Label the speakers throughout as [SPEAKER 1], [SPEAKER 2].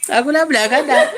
[SPEAKER 1] Akulabula kada.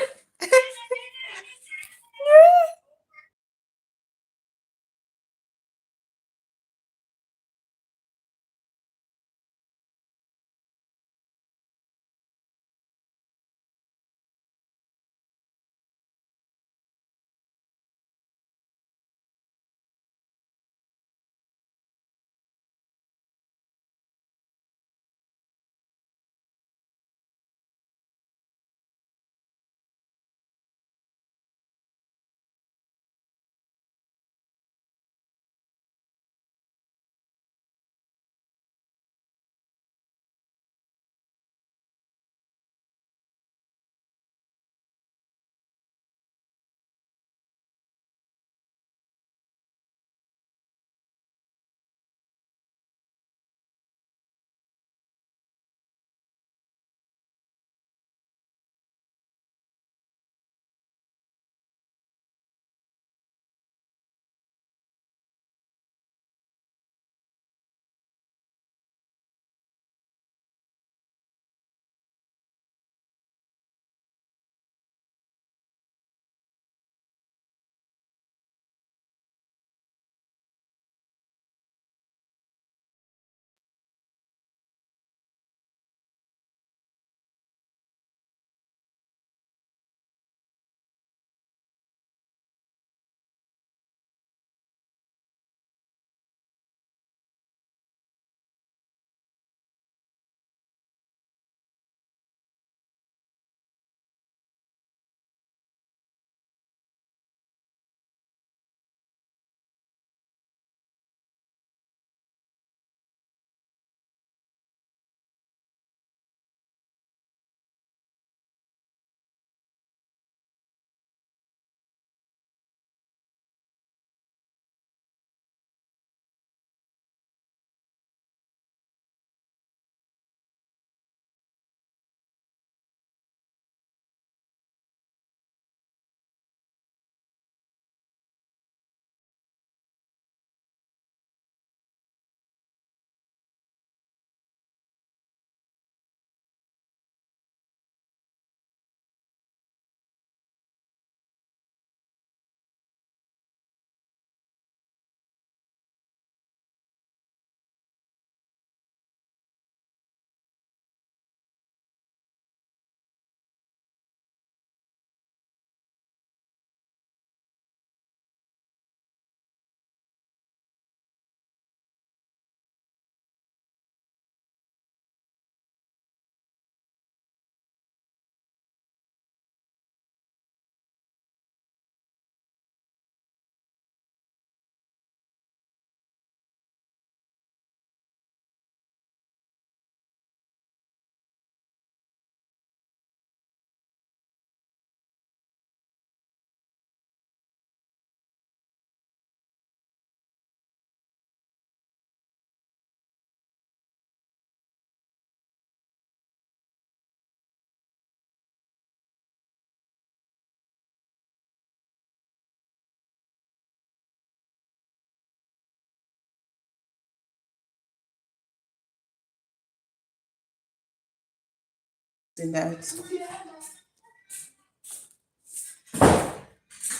[SPEAKER 1] In that.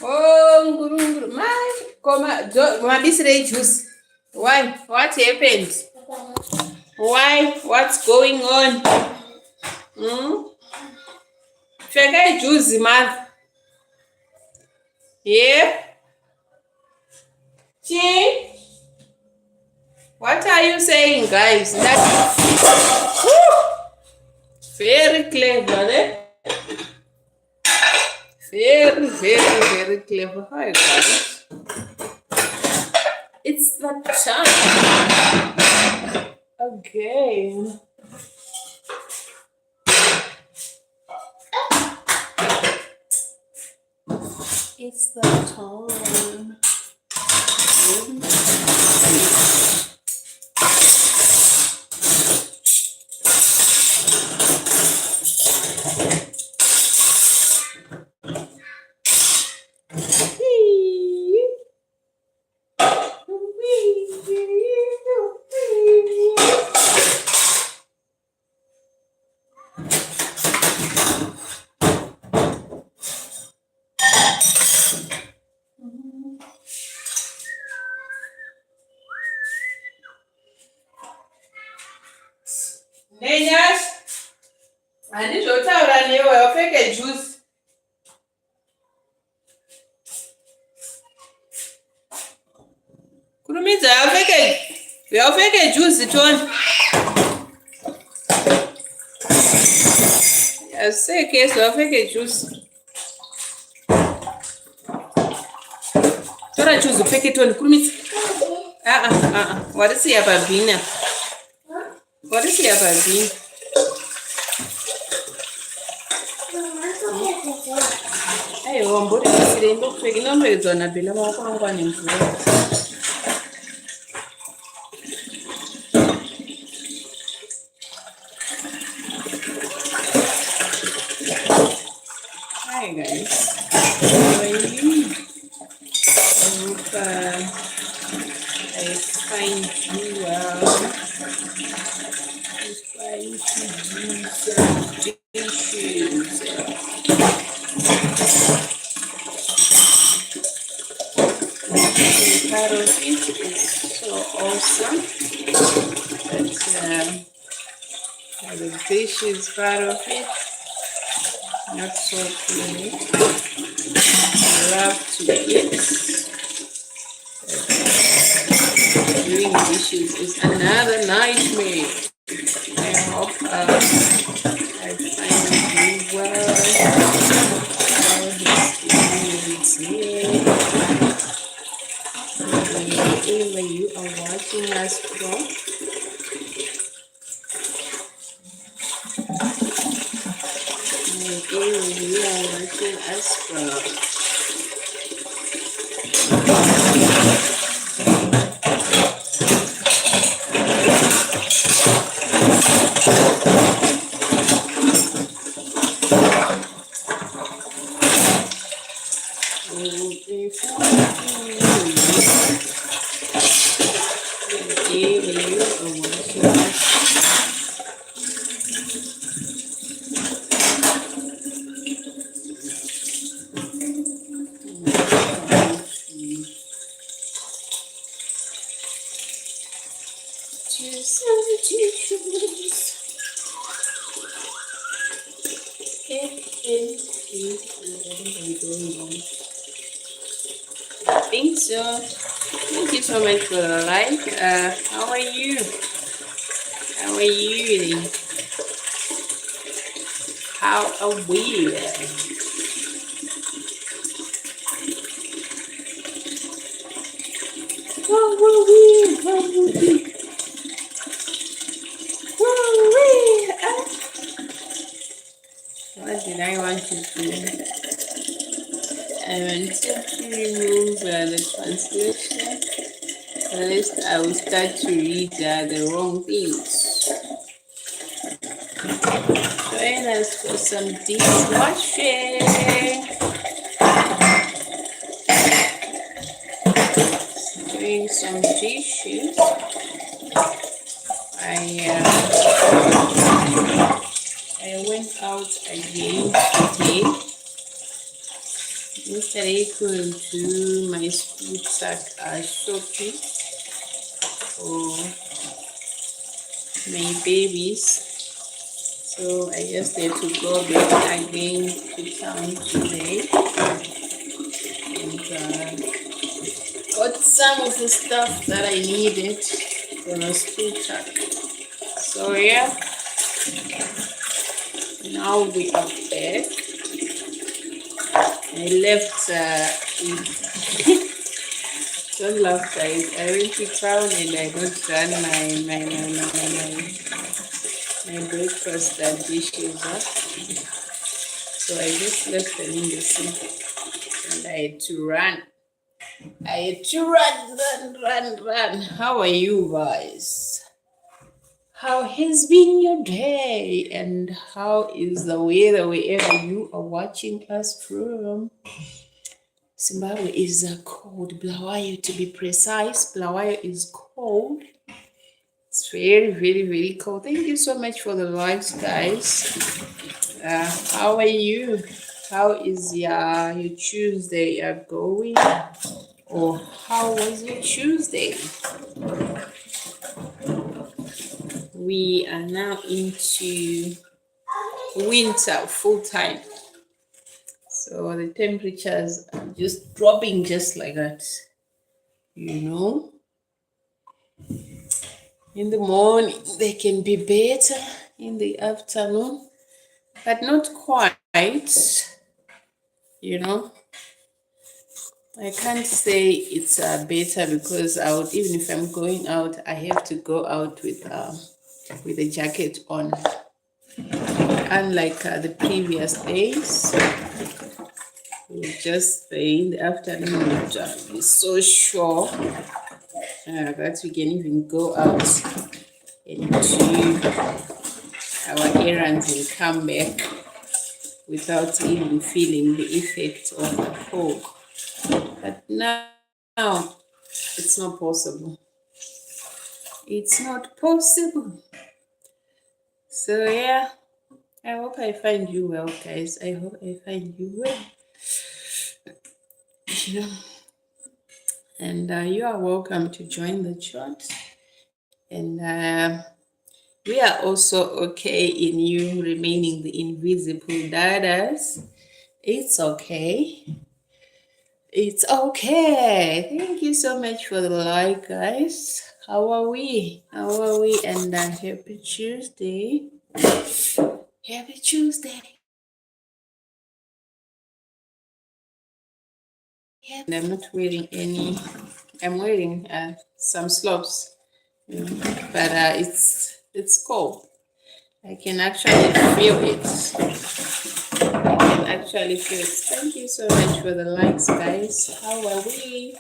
[SPEAKER 1] Oh, nguru nguru. My, Mabisre juice. Why? What happened? Why? What's going on? Hmm? Fega juice, man. Yeah? Chin? What are you saying, guys? That's very clever, eh? Very, very, very clever. Hi, guys. It's the time. Okay. It's the time. Nenyas, handizotaura newe wapfeke juice. Kurumidza wapfeke juice Tony. Yasekesi wapfeke juice. Tora juice upfeke Tony kurumidza. Warisiya pabhini. Warisiya pabhini. Aiwa mbori isire ndopfeka inombedzwa nabhela maoko angu ane mvura. Hi guys, how are you? I find you well. I'm trying to do some dishes. The part of it is so awesome. But the dishes part of it, not so clean. I love to eat. Doing dishes is another nightmare. I hope I find you well. Wherever you are watching us from, wherever you are watching us from. I think so. Thank you so much for the like. How are you? How are you? How are we? What did I want to do? I wanted to remove the translation. At least I will start to read the wrong things. Join us for some dishwashing. Doing some dishes. I went out again today. Yesterday I couldn't do my school shopping for my babies, so I just had to go back again to town today and got some of the stuff that I needed for the school truck. So yeah, now we are back. I left don't laugh guys, I went to town and I got done my breakfast dishes up. So I just left them in the sink and I had to run. Run. How are you guys? How has been your day? And how is the weather wherever you are watching us from? Zimbabwe is cold. Bulawayo, to be precise. Bulawayo is cold. It's very cold. Thank you so much for the likes, guys. How are you? How is your Tuesday going? Or how was your Tuesday? we are now into winter full time. So the temperatures are just dropping just like that. In the morning they can be better, in the afternoon, but not quite. I can't say it's better because I would, even if I'm going out, I have to go out with a jacket on. Unlike the previous days, just in the afternoon, we'd be so sure that we can even go out and do our errands and come back without even feeling the effect of the fog. But now it's not possible. It's not possible. So yeah, I hope I find you well, guys. I hope I find you well. And you are welcome to join the chat. And we are also okay in you remaining the invisible dadas. It's okay. It's okay. Thank you so much for the like, guys. How are we? And happy Tuesday. Happy Tuesday. And I'm not wearing any. I'm wearing some slops, but it's cold. I can actually feel it. Thank you so much for the likes, guys. How are we?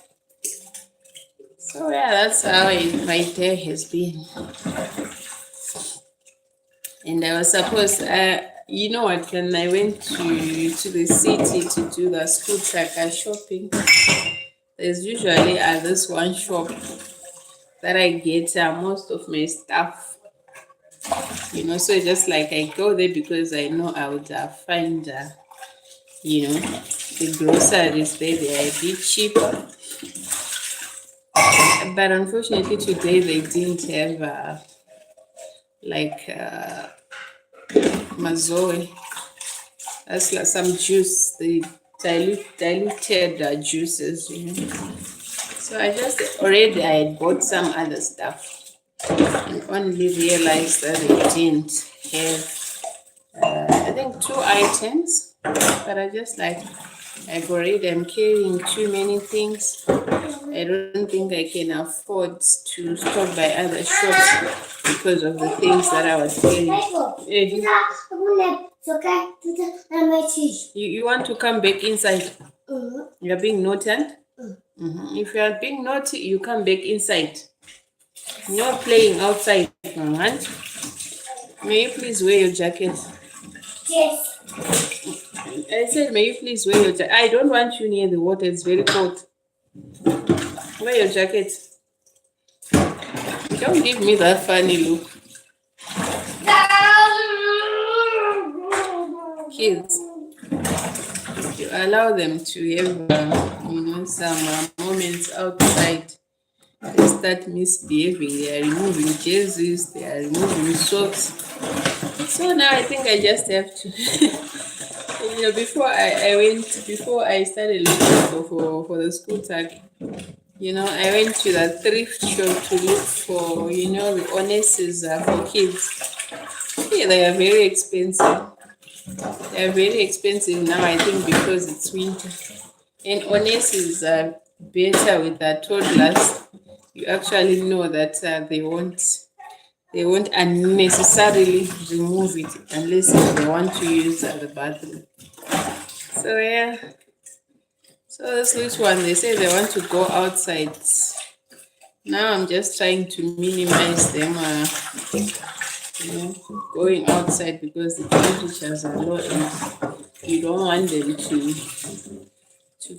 [SPEAKER 1] So yeah, that's how my day has been. And I was supposed, you know what, when I went to the city to do the school tracker shopping, there's usually this one shop that I get most of my stuff. So just like I go there because I know I would find, the groceries there, they are a bit cheaper. But unfortunately today they didn't have mazoe. That's like some juice, the diluted juices, So I had bought some other stuff and only realized that they didn't have, I think 2 items, but I just I'm carrying too many things. I don't think I can afford to stop by other shops because of the things that I was carrying. You want to come back inside? You're being naughty? If you are being naughty, you come back inside. No playing outside, right? May you please wear your jacket? Yes. I said, may you please wear your jacket? I don't want you near the water. It's very cold. Wear your jacket. Don't give me that funny look. Kids, you allow them to have, some moments outside. They start misbehaving. They are removing jerseys. They are removing socks. So now I think I just have to. Before I started looking for the school tag, I went to the thrift shop to look for, the harnesses for kids. Yeah, they are very expensive. They are very expensive now, I think, because it's winter. And harnesses are better with the toddlers. You actually know that they won't unnecessarily remove it unless they want to use the bathroom. So yeah. So this little one, they say they want to go outside. Now I'm just trying to minimize them going outside because the temperatures are low and you don't want them to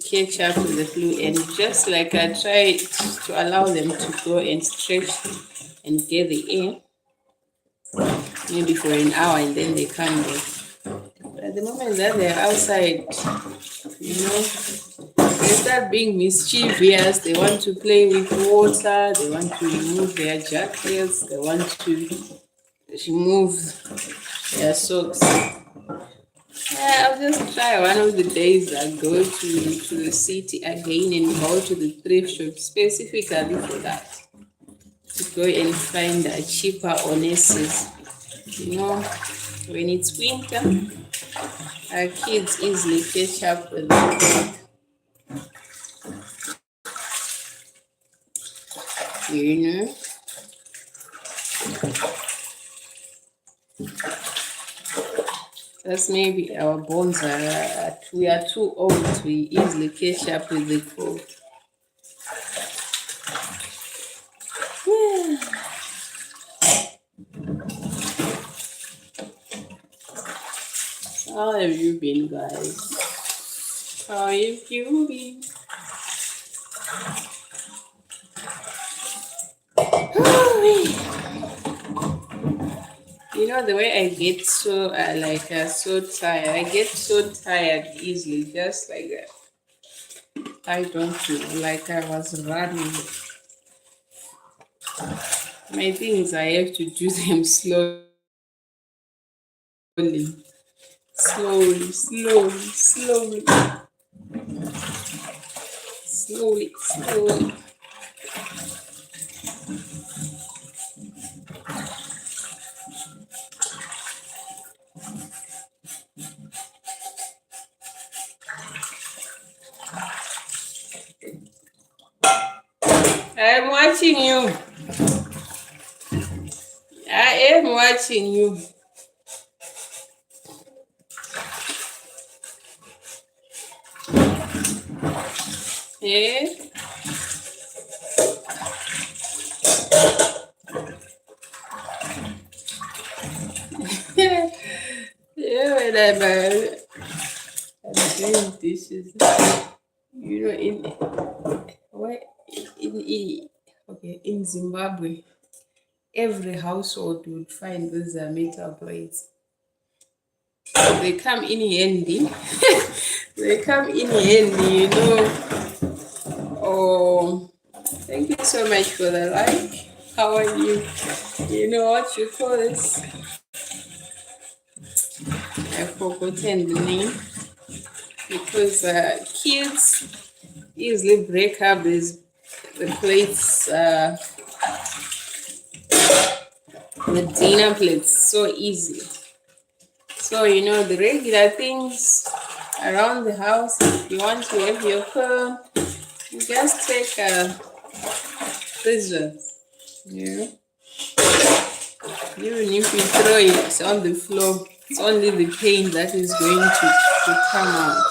[SPEAKER 1] catch up with the flu. And just like I try to allow them to go and stretch and get the air, maybe for an hour, and then they come back. But at the moment that they're outside, they start being mischievous. They want to play with water. They want to remove their jackets. They want to remove their socks. Yeah, I'll just try one of the days I go to the city again and go to the thrift shop specifically for that. To go and find cheaper onesses. You know, when it's winter, our kids easily catch up with them. You know. That's maybe our bones we are too old to easily catch up with the cold. How have you been, guys? How have you been? You know, the way I get so so tired. I get so tired easily, just like that. I don't know, like I was running. My things, I have to do them slowly. Slowly. I'm watching you. I am watching you. Yeah. Yeah, when I'm doing dishes. You know, in Zimbabwe, every household would find these metal plates. They come in handy. They come in handy, you know. Oh, thank you so much for the like. How are you? You know what you call this? I've forgotten the name. Because kids easily break up the plates, the dinner plates so easily. So, you know, the regular things around the house, if you want to have your phone, you just take scissors. Yeah. Even if you throw it on the floor, it's only the paint that is going to come out.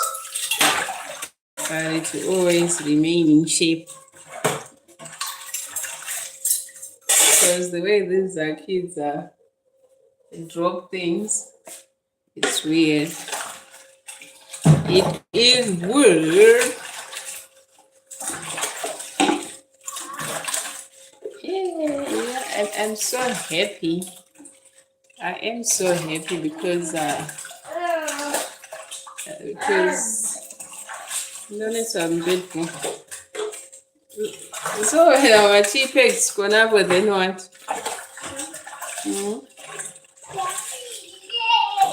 [SPEAKER 1] But it will always remain in shape. Because the way these kids drop things, it's weird. It is weird. Yeah, I'm so happy. I am so happy because I'm grateful. So our T-Pex gone up with then what?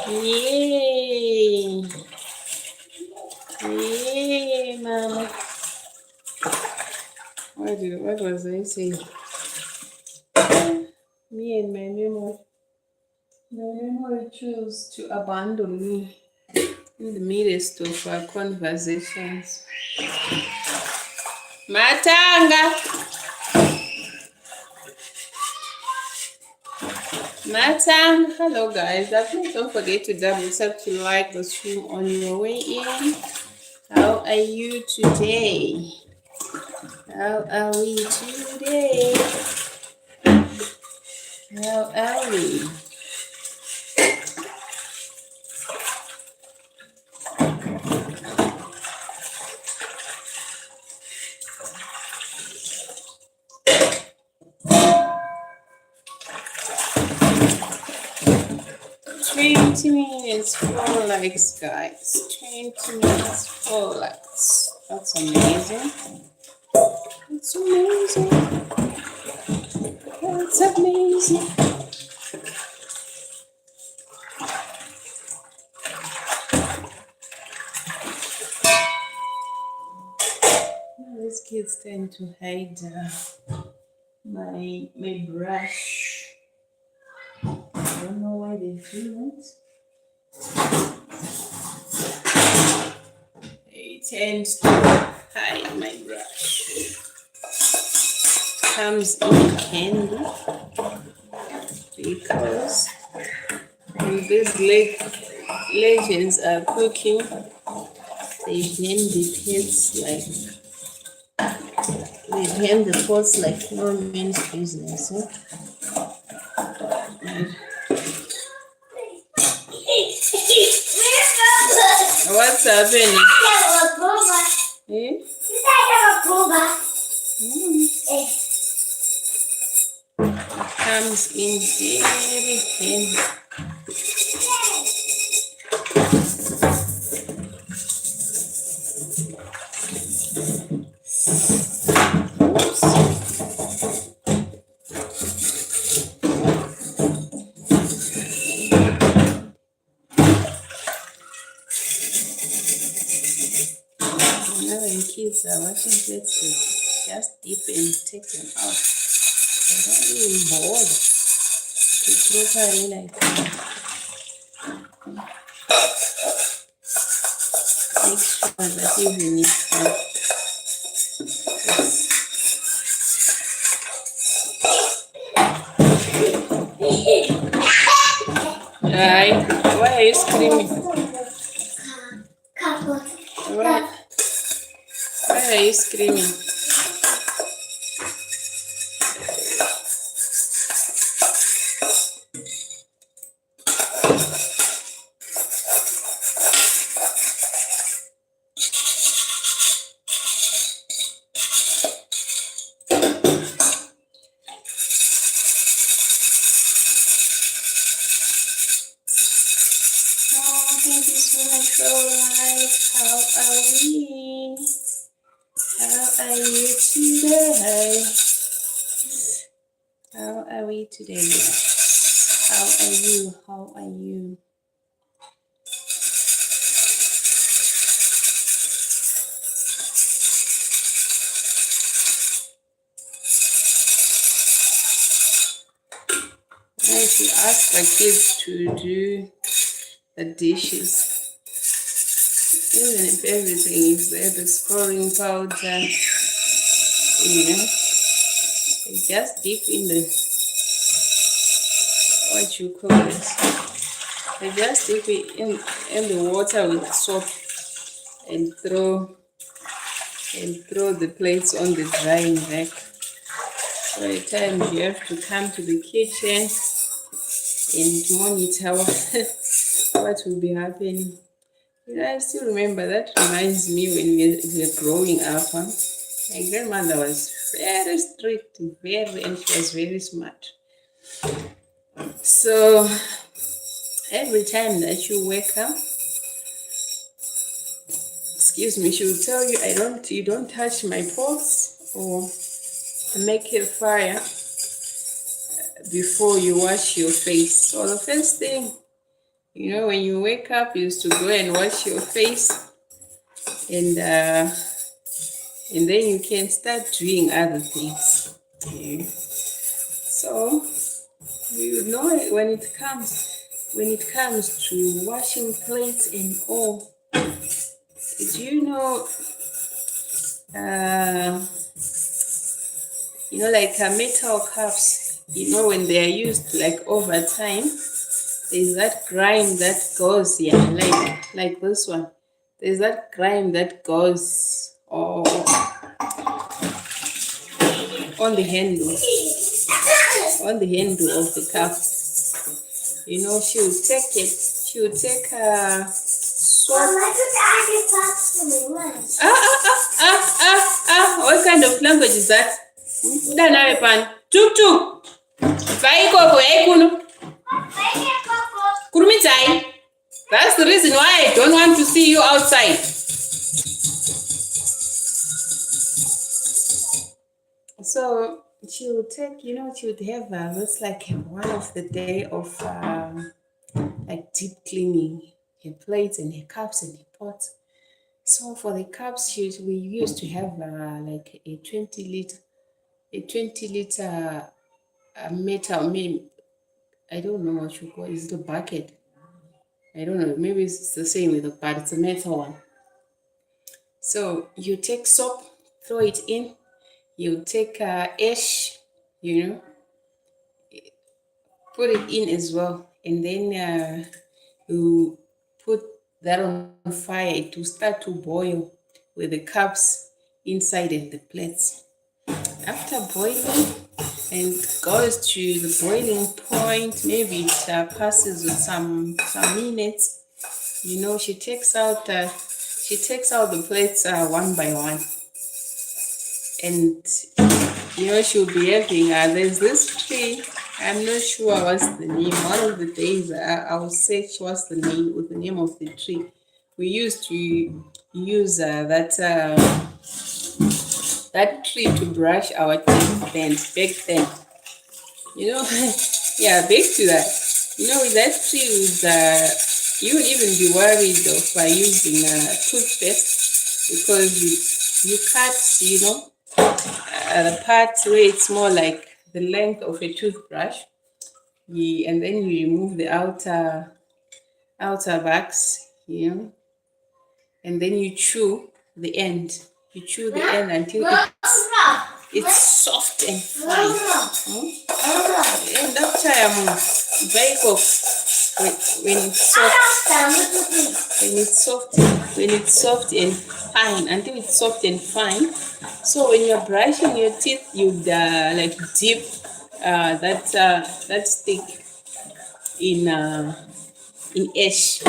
[SPEAKER 1] Yay! Yay, Mama. What was I saying? Me and my memory. My memory chose to abandon me in the midst of our conversations. Matanga! Matanga! Hello guys, please don't forget to double tap to like the stream on your way in. How are you today? How are we today? How are we? Minutes, 4 likes, guys. 20 minutes, 4 likes. That's amazing. That's amazing. That's amazing. kids tend to hide my brush. I don't know why they do it. They tend to hide my brush. Comes in handy because when these legends are cooking, they bend the pits they bend the pots like no man's business. What's happening? Eh? Comes in very handy. Now when kids are washing plates, they just dip and take them out. They're not even bored to properly like make sure that even if why are you screaming? Why are you screaming? Thank you so much for life. How are we? How are you today? How are we today? How are you? How are you? If you ask the kids to do the dishes, even if everything is there, the scoring powder, they just dip in the, what you call it, they just dip it in the water with soap and throw the plates on the drying rack. So at times you have to come to the kitchen and monitor what will be happening. I still remember, that reminds me when we were growing up. My grandmother was very strict, and she was very smart. So every time that you wake up, she will tell you, you don't touch my pots or make a fire before you wash your face. So the first thing, when you wake up, you used to go and wash your face, and then you can start doing other things. So you know, when it comes to washing plates and all, do you know, like metal cups, when they are used like over time, there's that grime that goes, like this one. There's that grime that goes on the handle of the cup. She'll take soap. What kind of language is that? Tuk tuk. That's the reason why I don't want to see you outside. So she would take, she would have that's like one of the day of like deep cleaning her plates and her cups and her pots. So for the cups, we used to have like a 20 liter metal. Maybe, I don't know what you call it. It's the bucket. I don't know. Maybe it's the same with the but it's a metal one. So you take soap, throw it in. You take ash, you know, put it in as well, and then you put that on fire to start to boil with the cups inside and the plates. After boiling and goes to the boiling point, maybe it passes with some minutes. She takes out the plates one by one, and she'll be having there's this tree. I'm not sure what's the name. One of the days I'll search what's the name of the tree. We used to use that tree to brush our teeth then, back then. Yeah, back to that. With that tree, you would even be worried of using toothpaste because you cut, the part where it's more like the length of a toothbrush, and then you remove the outer backs, and then you chew the end. You chew the end until it's soft and fine. And after when it's soft and fine, until it's soft and fine. So when you're brushing your teeth, you'd like dip that stick in ash,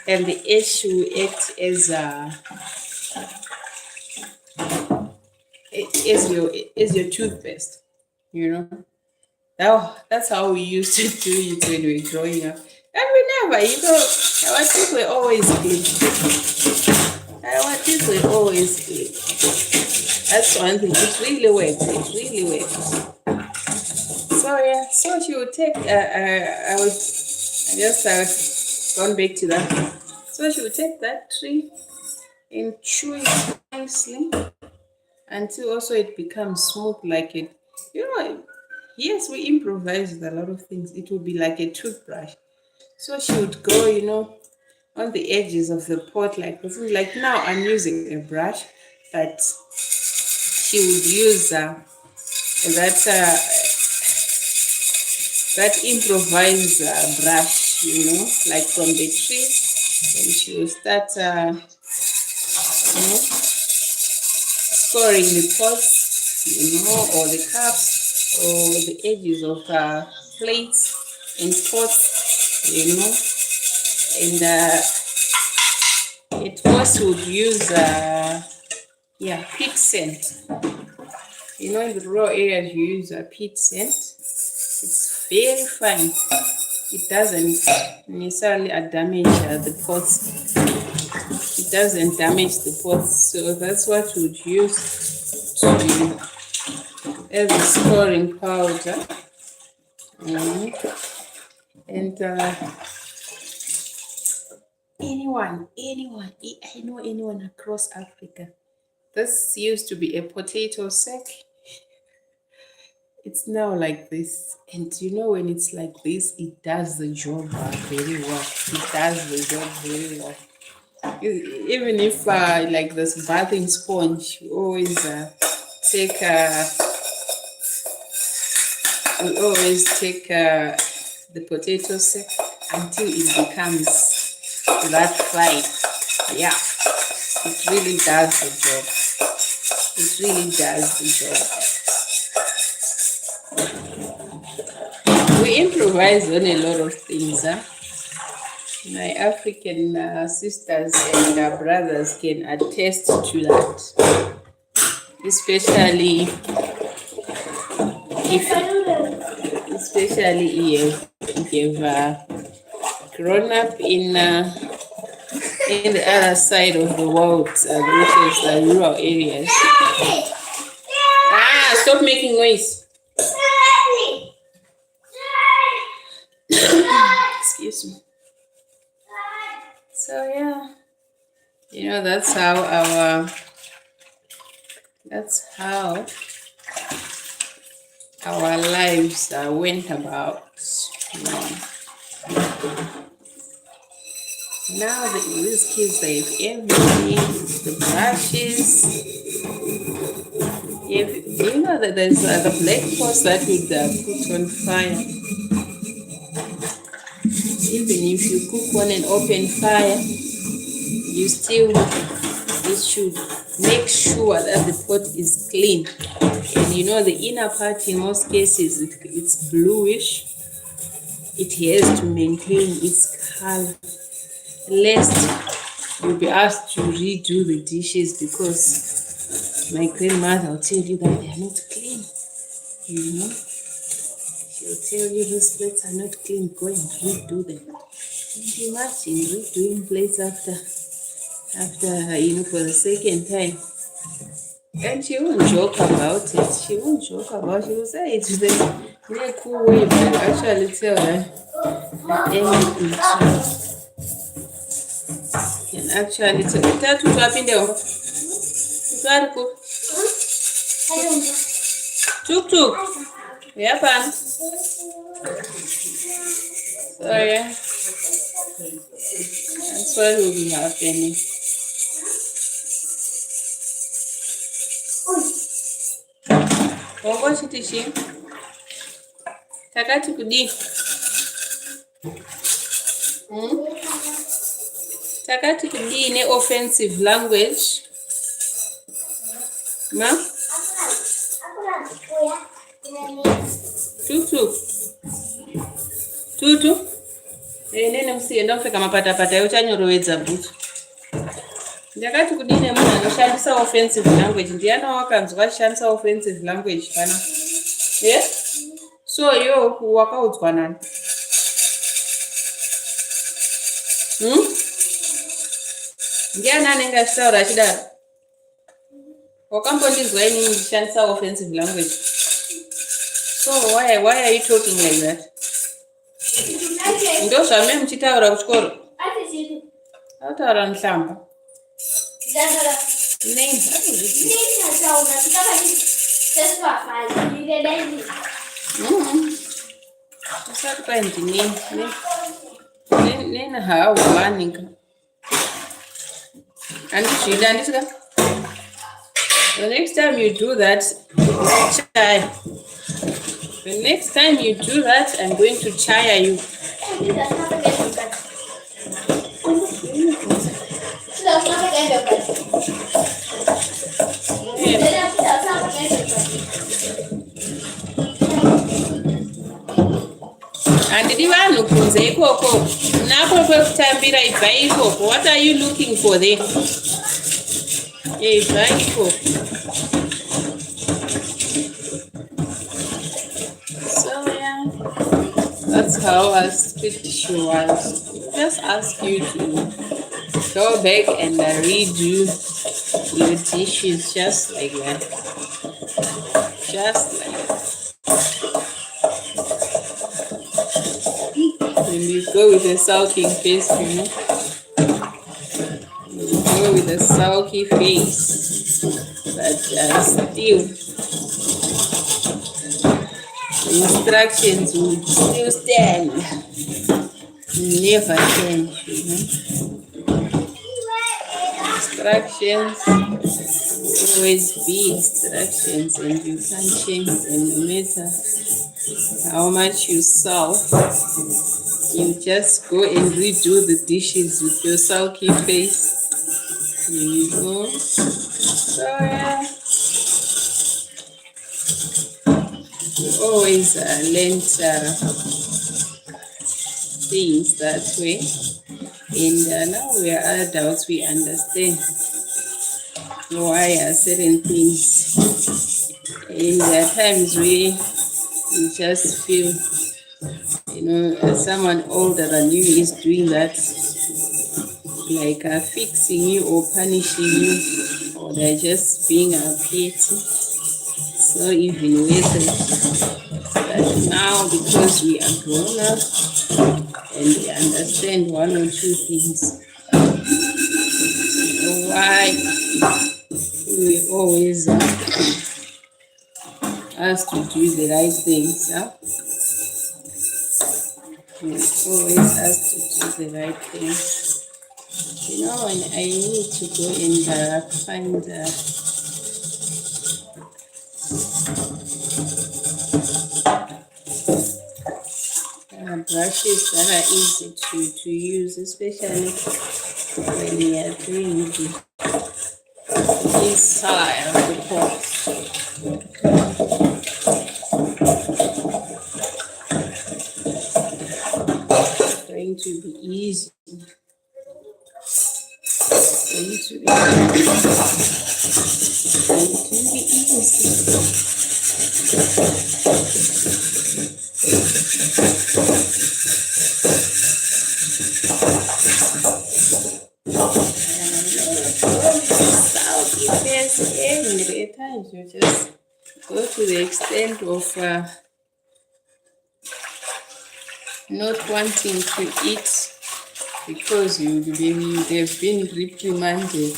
[SPEAKER 1] and the ash will act as your toothpaste. That's how we used to do it when we were growing up. And we never, our teeth were always clean. Our teeth were always clean. That's one thing. It really works. It really works. So yeah, so she would take. I just gone back to that. So she would take that tree and chew it nicely until also it becomes smooth, like it. Yes, we improvise with a lot of things. It would be like a toothbrush. So she would go, on the edges of the pot like this. Like now I'm using a brush, but she would use that improvised brush, like from the tree, and she would start, scoring the pots, or the cups, or the edges of plates and pots, and it first would use, peat scent. In the rural areas you use a peat scent. It's very fine. It doesn't necessarily damage the pots. It doesn't damage the pots, so that's what we would use as a scoring powder. And I know anyone across Africa. This used to be a potato sack. It's now like this, and when it's like this, it does the job very well. It does the job very well. Even if like this bathing sponge, we always take the potato sack until it becomes that fine. Yeah, it really does the job. It really does the job. We improvise on a lot of things. My African sisters and brothers can attest to that, especially if you've grown up in the other side of the world, which is the rural areas. Stop making noise. Excuse me. So yeah, That's how our lives went about. You know. Now these kids, they have everything, the brushes. That there's the black pots that would put on fire. Even if you cook on an open fire, you should make sure that the pot is clean. And the inner part, in most cases, it's bluish. It has to maintain its color, lest you'll be asked to redo the dishes, because my grandmother will tell you that they are not clean. She'll tell you those plates are not clean, go and redo them. And imagine redoing plates after for the second time. And she won't joke about it. She will say it's the cool way, but actually tell her anything. And actually tell to drop in there. Tuk. Yeah, pan. So yeah. That's what will be happening. Bongo chitishi. Takati kudi. Takati kudi in offensive language. Ma? Tutu. Nene msienda kufika mapatapata yochanyorovedza bhutu. Ndakati kudine munhu anoshandisa offensive language. Ndiana wakanzwa achishandisa offensive language kana? So yo wakaudzwa nani? Ndiani anenge achitaura achidaro? Wakambondinzwa inini ndichishandisa offensive language? So why are you talking like that? Ndo zvame muchitaura kuchikoro? Autaura muhlamba. Usati kwai ndineni haauwanika. Andizvida andisika? The next time you do that, I'm going to chire you. Andidi vanhu kunze ikoko. Nako kwekutambira ibva ikoko. What are you looking for there? Ibva ikoko. That's how our speech was. Just ask you to go back and redo your dishes just like that. Just like that. When you go with a sulking face, you go with a sulky face, but still. Instructions would still stand. Never change. Instructions always be instructions, and you can't change them no matter how much you solve. You just go and redo the dishes with your sulky face. Here you go. So yeah. Always learned things that way, and now we are adults, we understand why certain things, and there are times where you just feel someone older than you is doing that, like fixing you or punishing you, or they're just being petty. So even with it, but now because we are grown up and we understand one or two things, we why we always ask to do the right things. Huh? We always ask to do the right thing. You know, when I need to go and find brushes that are easy to use, especially when we are doing the inside of the pot. It's going to be easy. It's going to be easy. At times you just go to the extent of not wanting to eat because you have been reprimanded.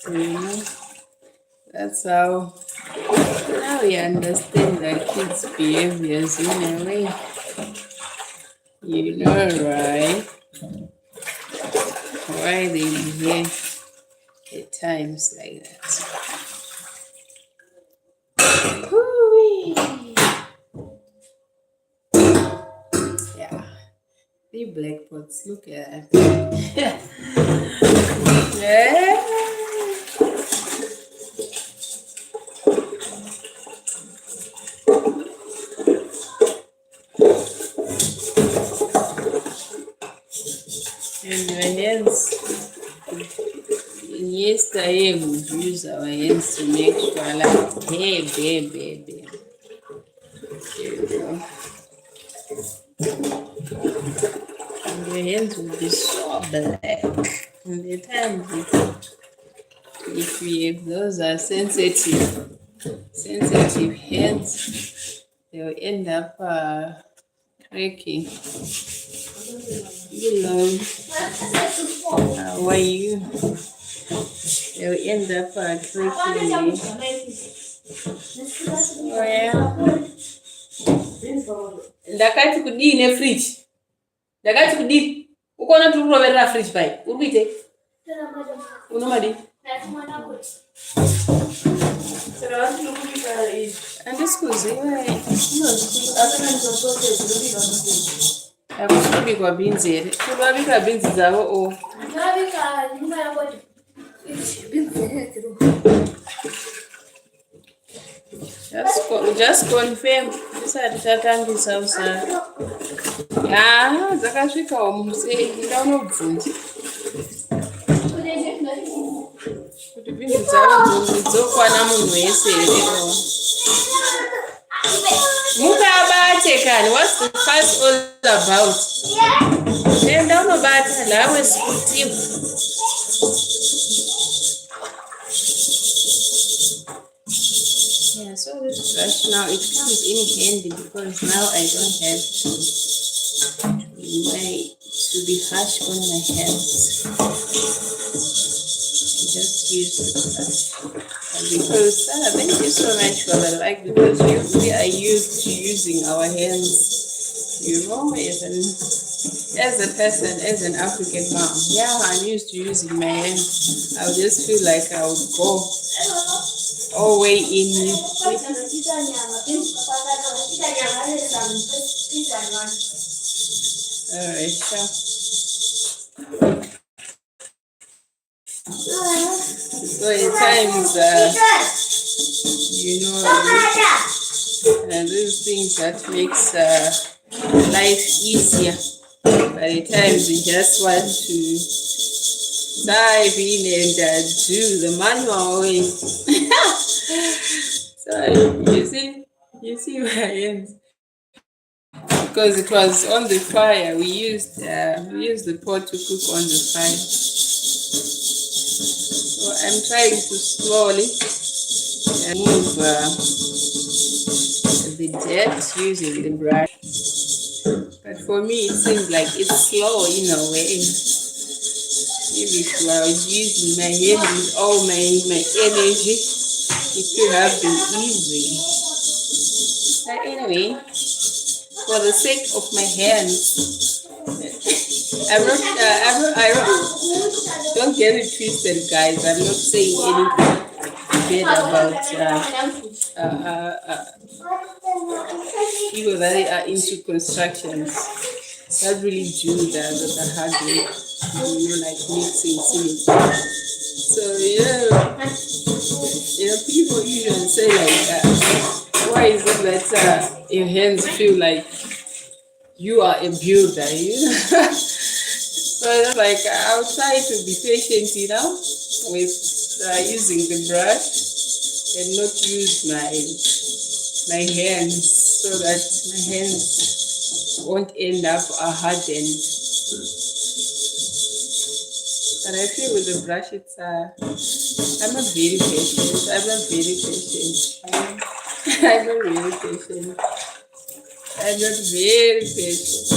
[SPEAKER 1] You know, that's how now we understand the kids' behaviors in a way. You know, right? Why they behave at times like that. Yeah, the black pots, look at that. Yeah. And your hands, yesterday we use our hands to make sure like, hey, baby. There you go. And your hands will be so black. And the time if we have those are sensitive hands, they'll end up cracking. Hello, how are you? They'll end up cracking. Oh yeah. Ndakati kudini fridge. Ndakati kudini. Ukona tukuroverera fridge pai. Urikuite? Unomadi? Andisikuziwe. Akubikwa beans here. Kubabika beans dzavo o. Just confirm. Isati tatangisa usana. Ah, dzakasvika wamusei ndaunobvunza. Kuti beans dzavo dzokwana munhu wese here. Mukabate kani, what's the fuss all about? Then down about lawe sikutim. Yeah, so this brush now it comes in handy because now I don't have to be harsh on my hands. I just use the brush. Because Sarah, thank you so much for the like, because we are used to using our hands, you know, as a person, as an African mom. Yeah, I'm used to using my hands. I would just feel like I would go all way in. Alright, so at times, you know, these things that makes life easier. But at times we just want to dive in and do the manual way. So you see my hands. Because it was on the fire, we used the pot to cook on the fire. So I'm trying to slowly remove the dirt using the brush. But for me, it seems like it's slow in a way. Maybe if I was using my hand with all my energy, it could have been easy. But anyway, for the sake of my hands, don't get it twisted, guys. I'm not saying anything bad about people that are into constructions. That really do the hard work, like mixing cement. So people usually say like, why is it that your hands feel like you are a builder? So it's like I'll try to be patient, with using the brush and not use my hands, so that my hands won't end up hardened. But I feel with the brush, I'm not very patient. I'm not very patient. I'm not really patient. I'm not very patient.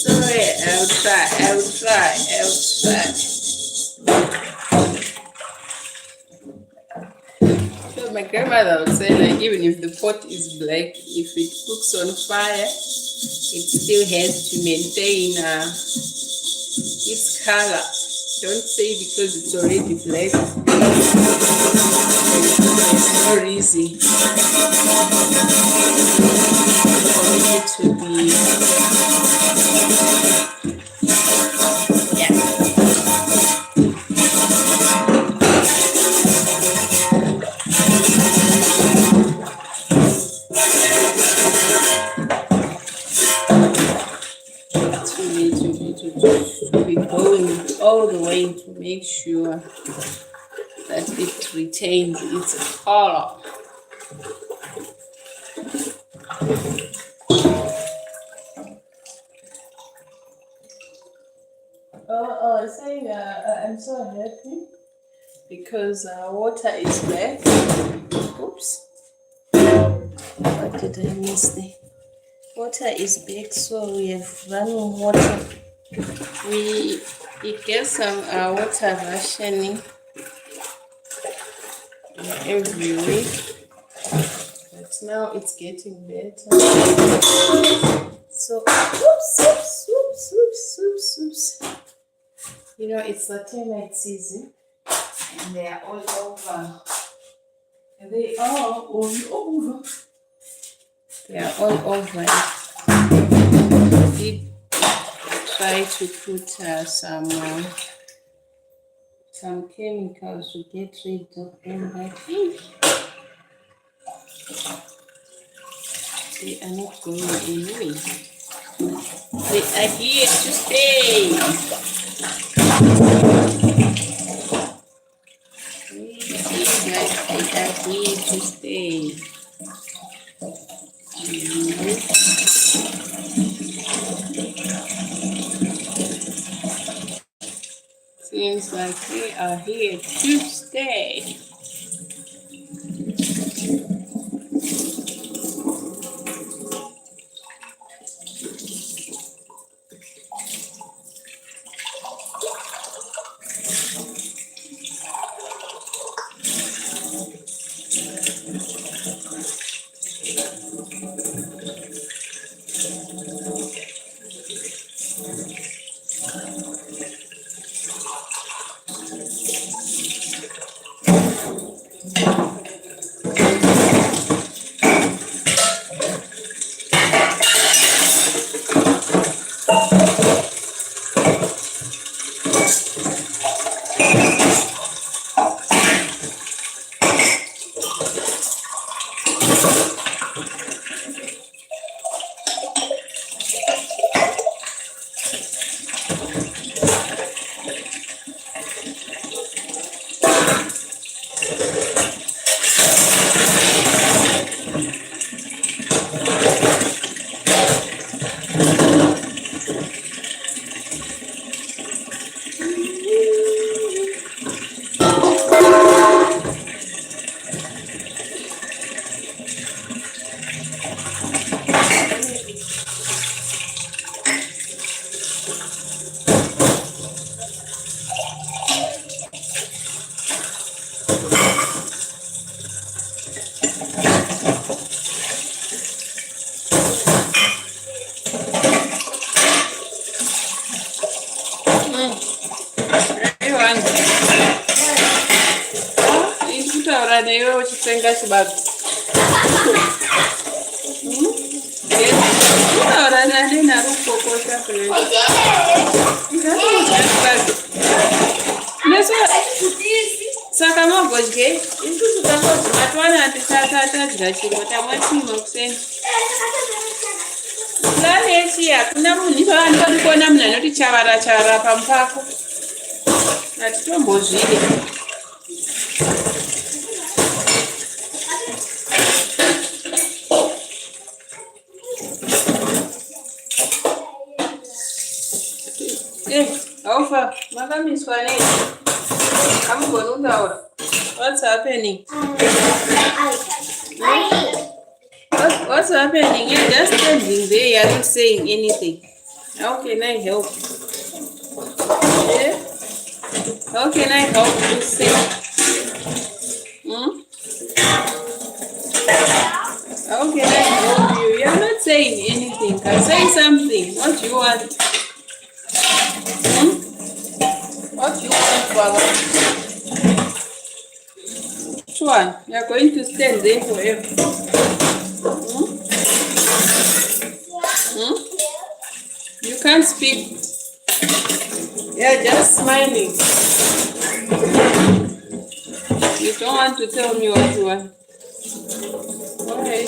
[SPEAKER 1] Sorry, I'll try. So my grandmother would say, like, even if the pot is black, if it cooks on fire, it still has to maintain its color. Don't say because it's already black, it's no reason for it to be. Yeah. To be going all the way to make sure that it retains its color. I was saying I'm so happy because water is back. Oops. What did I miss there? Water is back, so we have running water. We get some water rationing every week, but now it's getting better. So, oops. It's the termite season, and they are all over. They are all over. They are all over. I did try to put some chemicals to get rid of them, but they are not going away. They are here to stay. They are here to stay. Seems like they are here to stay. pachibaga. Unaora nani narukokota kule. Saka magodye isusu takozi matwana antisatadya chiro tamwasima kuseni plani yechi hakuna munhu anodi kuona munhu anoti chavara pamupako hatitombozvide haufa makamiswa nei hamugoni. What's happening? What's happening? You're just standing there. You're not saying anything. How can I help? Yeah? How can I help you say? How can I help you? You're not saying anything. Say something. What do you want? What do you want, Baba? Which one? You're going to stand there forever. You can't speak. You're just smiling. You don't want to tell me what you want. Okay.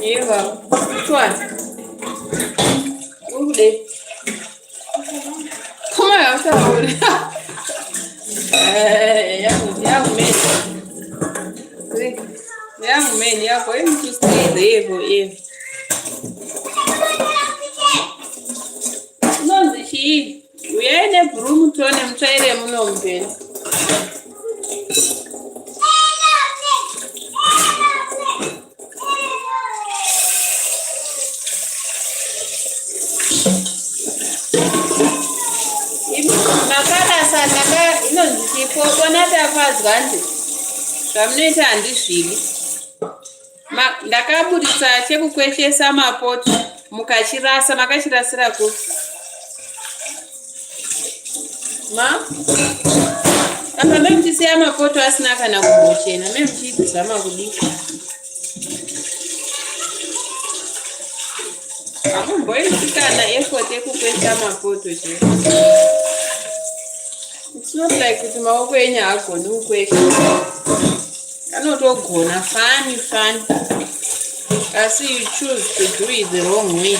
[SPEAKER 1] Here you go. Which one? Over there. Come on, outside. Young man, you're going to stay there forever. No, we are in a broom to them, try them no. Zvamunoita handizvivi. Ndakaburitsa chekukweshesa mapoto mukachirasa. Makachirasira ku apa memuchisiya mapoto asina kana kugochena memuchidzama kudii. Hakumboitikana effort yekukwesha mapoto chete. It's not like kuti maoko enyu haagoni kukwesha. Anotogona fun. Asi you choose to do it the wrong way.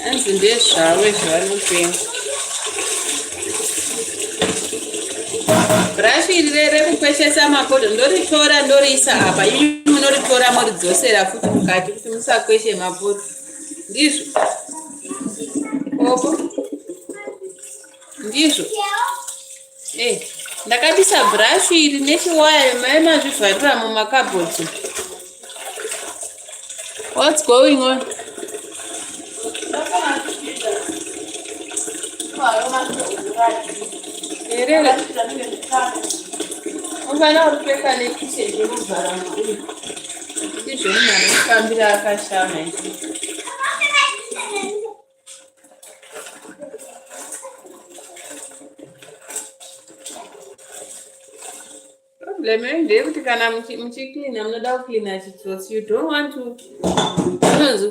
[SPEAKER 1] Anzi ndezvavo zvavanopenga. Brashi iri rekukweshesa mapoto ndoritora ndoriisa apa. Imi munoritora moridzosera futi mukati kuti musakweshe mapoto. Ndizvo. Opo. Ndizvo. Ndakabisa brush iri nechiwaya maimazvivharira mumakabhodhi. What's going on? Erere. Ungana uripeka nekishe zvekuvhara muuri. Ndizvo munhu anofambira akashama izvi. Problem ndeyekuti kana muchicleana munoda kucleana chitsotsi, you don't want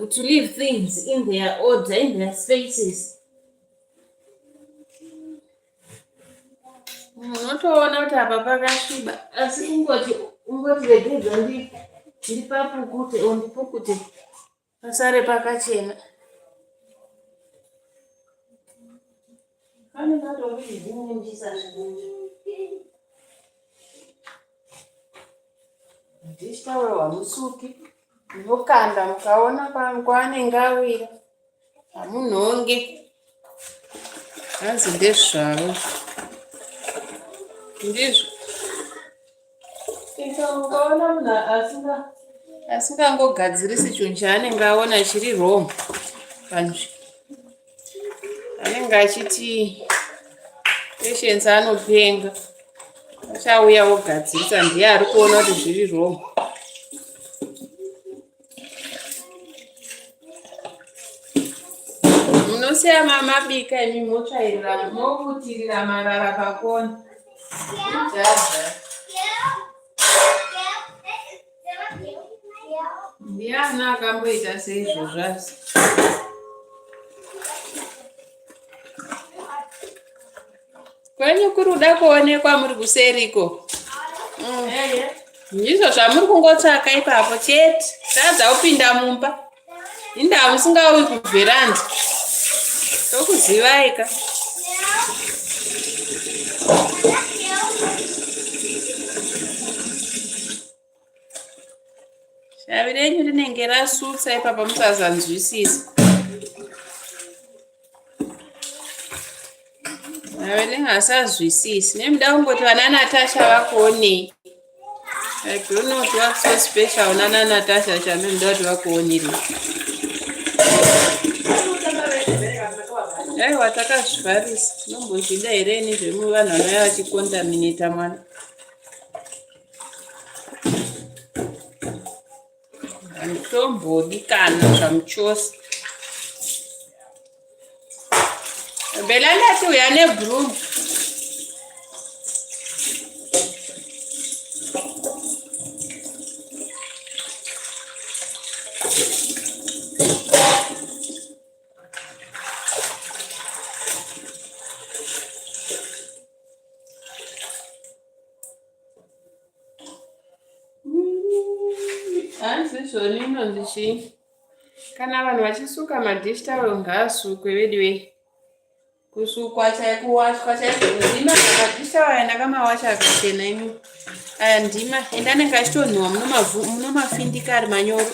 [SPEAKER 1] to leave things in their order, in their spaces. Unotoona kuti apa pakasviba asi ungoti regedza ndipapukute ondipukute pasare pakachena. Pane natoviri zvinonjisa zvinonje. Ndishtawewa musuki munokanda mukaona kwaanenge awira hamunhonge. Hanzi ndezvavo ndizvo. Ukaona munhu asingangogadzirisi chinhu chaanenge aona chiri wrong panzvi, anenge achiti patience anopenga, achauya ogadzirisa, ndiye ari kuona kuti zviri wrong. Musiya mama bika imi motsvairira mokutirira marara pakona. Jaza. Ndiana akamboita seizvozvo asi. Kwenyu kuri kuda kuonekwa muri kuseriko. Ndizvo zvamuri kungotsvaka ipapo chete. Sadza upinda mumba. Inda musingauyi kuvheranda. Tokuzivaika. Shavi renyu rinenge rasutsa ipapo musazanzwisisa. Shavi ringasazwisisi. Nemuda kungoti vana Natasha vakuonei. I don't know what's so special nana Natasha chamunoda kuti vakuonere. Aiwa takazvivarisa. Nombozvida here nezvevanhu vanouya vachikondamineta mwana. Handitomboda kana zvamuchose. Bela ndati uya nebroom. Hanzi zvoni inonzi chii? Kana vanhu vachisuka madish towel ngaasukwe vediwe. Kusukwa chaiko kuwashwa chaiko ndima madish towel ndakamawasha akachena imi. Aya ndima endane ngachitonhuwa munomafindika ari manyoro.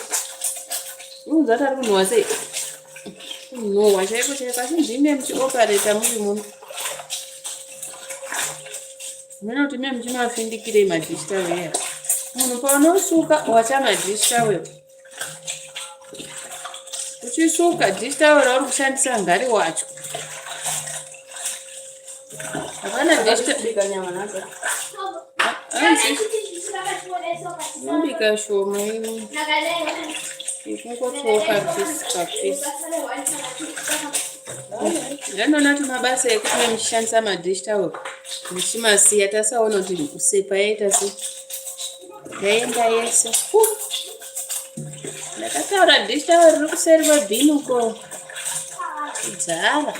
[SPEAKER 1] Unonzwa kuti ari kunhuwa sei? Kunhuwa chaiko chaiko asi ndime muchiopareta muri muno. Muna kuti mimi muchimafindikirei madish towel aya. Munhu paunosuka wacha madish towel. Uchisuka dish towel uri kushandisa ngari wacho. Hapana dish towel nyama nazo. Mbika shoma ini. Ikungotsoka pisi. Ndinoona kuti mabasa ekuti muchishandisa madish towel muchimasiya tasaona kuti usepa yaita sei. Yaenda yese. Ndakataura dish towel riri kuseri kwebhini uko. Kudzara.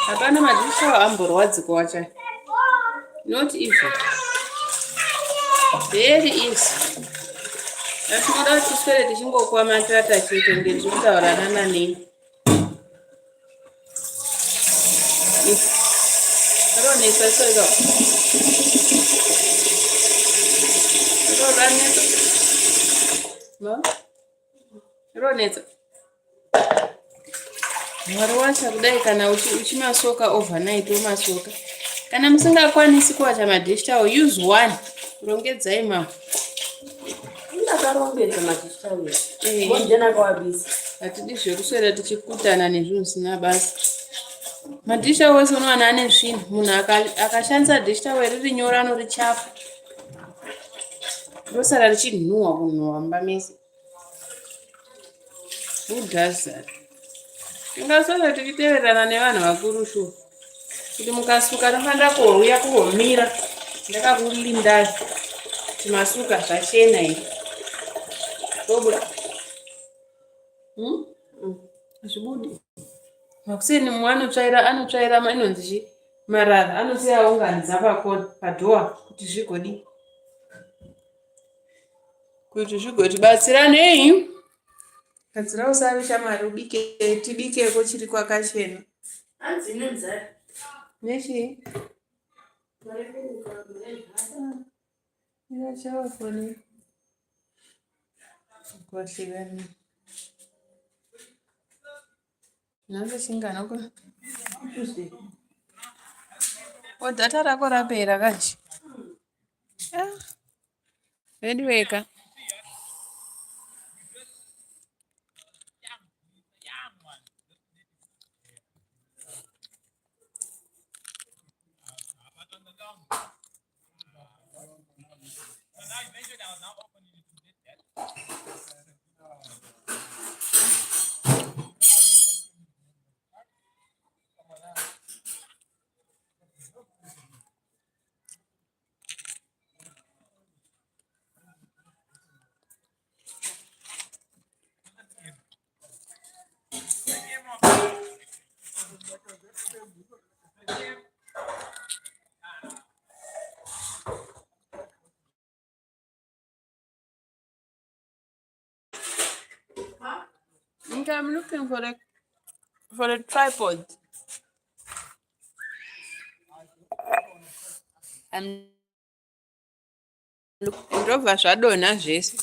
[SPEAKER 1] Hapana madish towel amborwadzi kuwacha. Not easy. Very easy. Tinoda kuti tiswere tichingokuwa matata chete ngezviri kutaura nanani. Ronesa soga. Ronesa. Mwarwacha kudai kana uchimasoka overnight umasoka. Kana musingakwanisi kuwacha madish towel use one. Rongedzai mama. Ndakarongedza madish towel. Ndina kwabisa. Atidi zvekuswera tichikutana nezvinhu zvisina basa. Madish towel wese unowana ane zvinhu. Munhu akashandisa dish towel riri nyoro anorichapa. Rosara richinhuwa kunhuwa mumba mese. Who does that? Tingaswera tichiteverana nevanhu vakuru shuwa. Kuti mukasuka nofanira kuuya kuhomira. Ndakakurindai. Timasuka zvachena iri. Tobuda. Zvibudi. Makuseni anotsvaira inonzi chi marara anosiya aunganidza padhoa kuti zvigodi. Kuti zvigotibatsira nei? Kadzira usari shamari tibikeko chiri kwakachena. Hanzi nenzara. Nechi? Ira chawa foni. Kwa shigani. Nange singana uko. Tuesday. Data rako rapera kanje. Weka. Okay, I'm looking for the tripod. I'm looking for shadow na Jesse.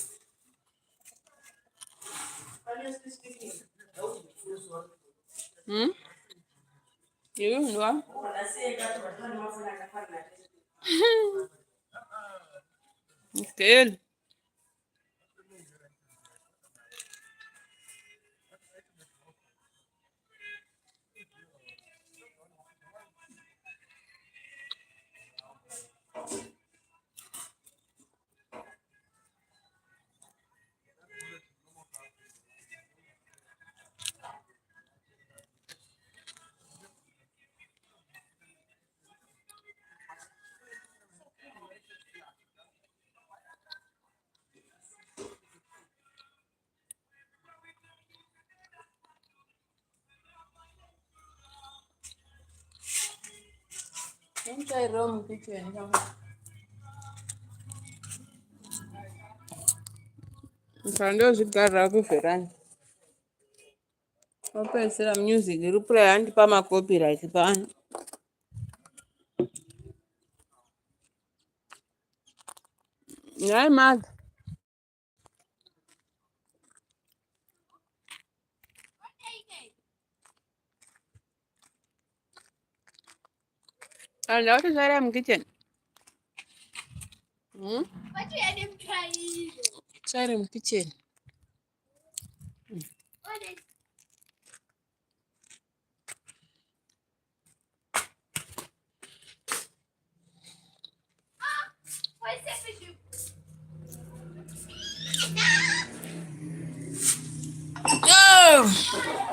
[SPEAKER 1] Hmm? You know? Good. Don't try room kitchen. Mfando zigara kuferani. Open sera music. Replay and pama copyright ban. Yeah, mad. And out is I'm kitchen. Hmm? What do you try? Sorry, kitchen. Oh!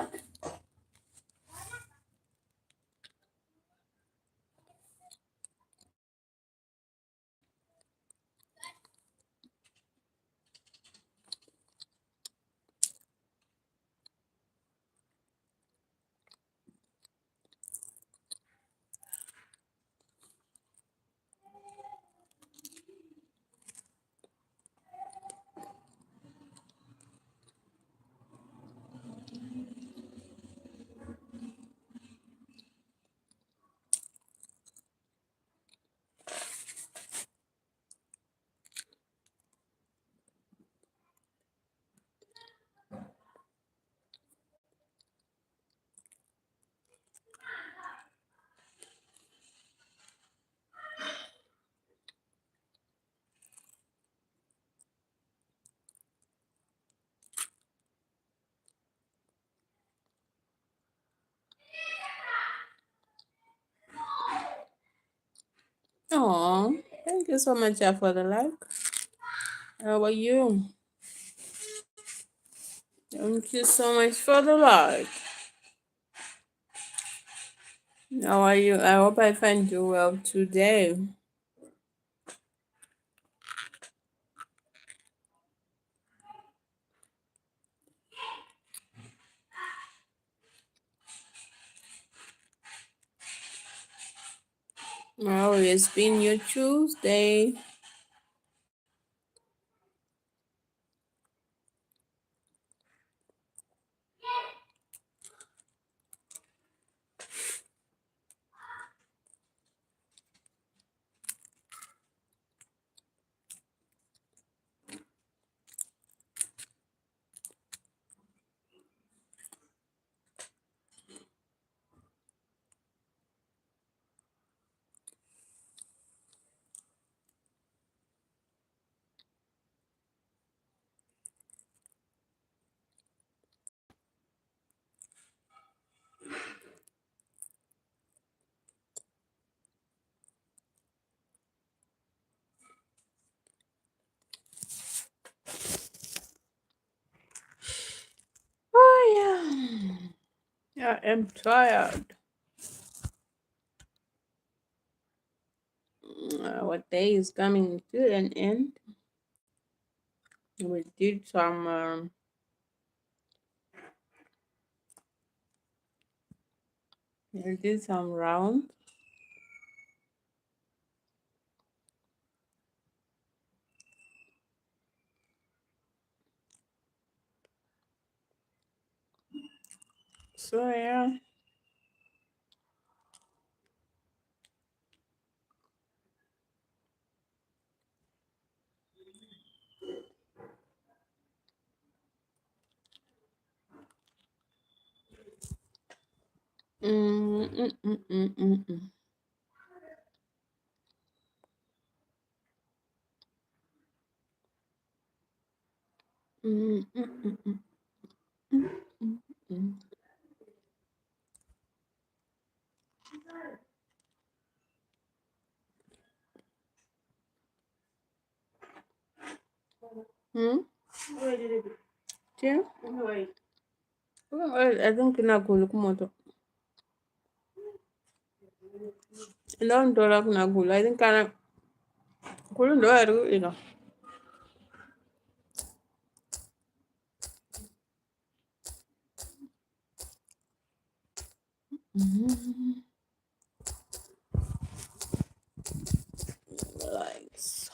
[SPEAKER 1] Oh, thank you so much for the like. How are you? Thank you so much for the like. How are you? I hope I find you well today. How has been your Tuesday? Oh yeah. I am tired. Our day is coming to an end. We did some rounds. So yeah. Mm, mm, mm, mm, mm, mm. Mm, mm, mm, mm, mm, mm, mm. Hmm? Tiens? I think kinakula kumoto. Ilo ndola kinakula. I think kana kulu ndo aru ino. Like so.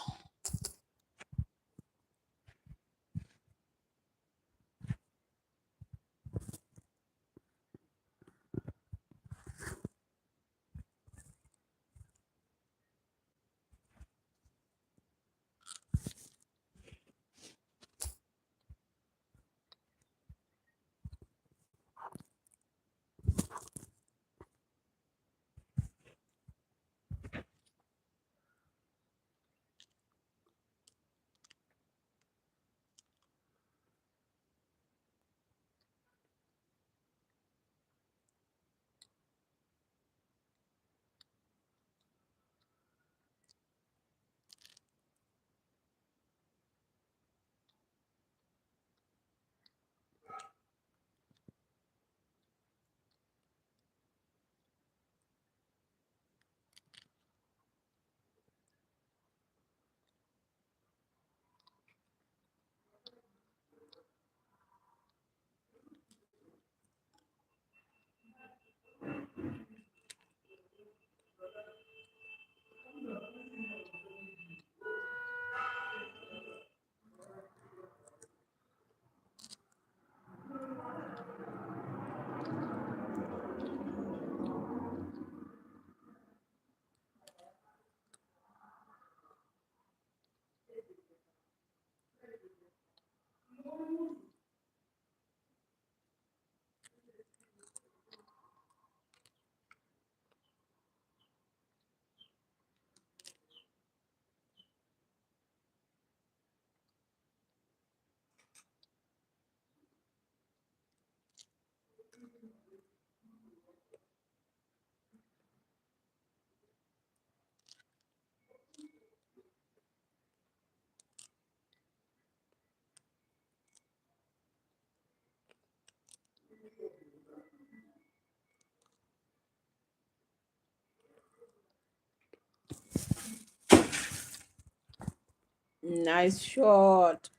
[SPEAKER 1] Nice shot.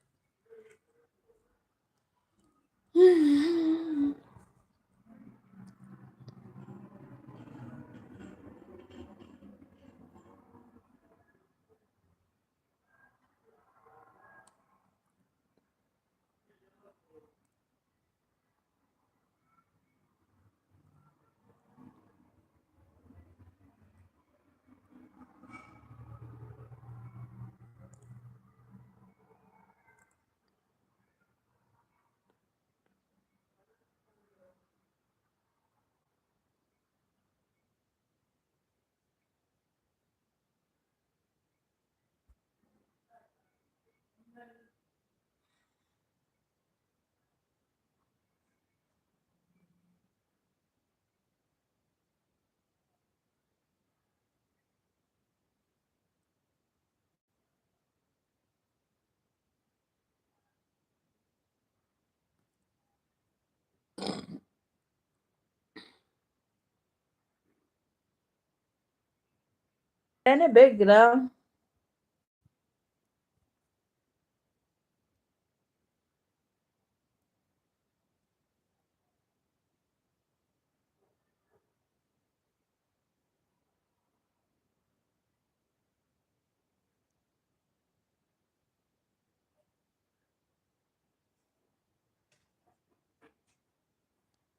[SPEAKER 1] Any big girl.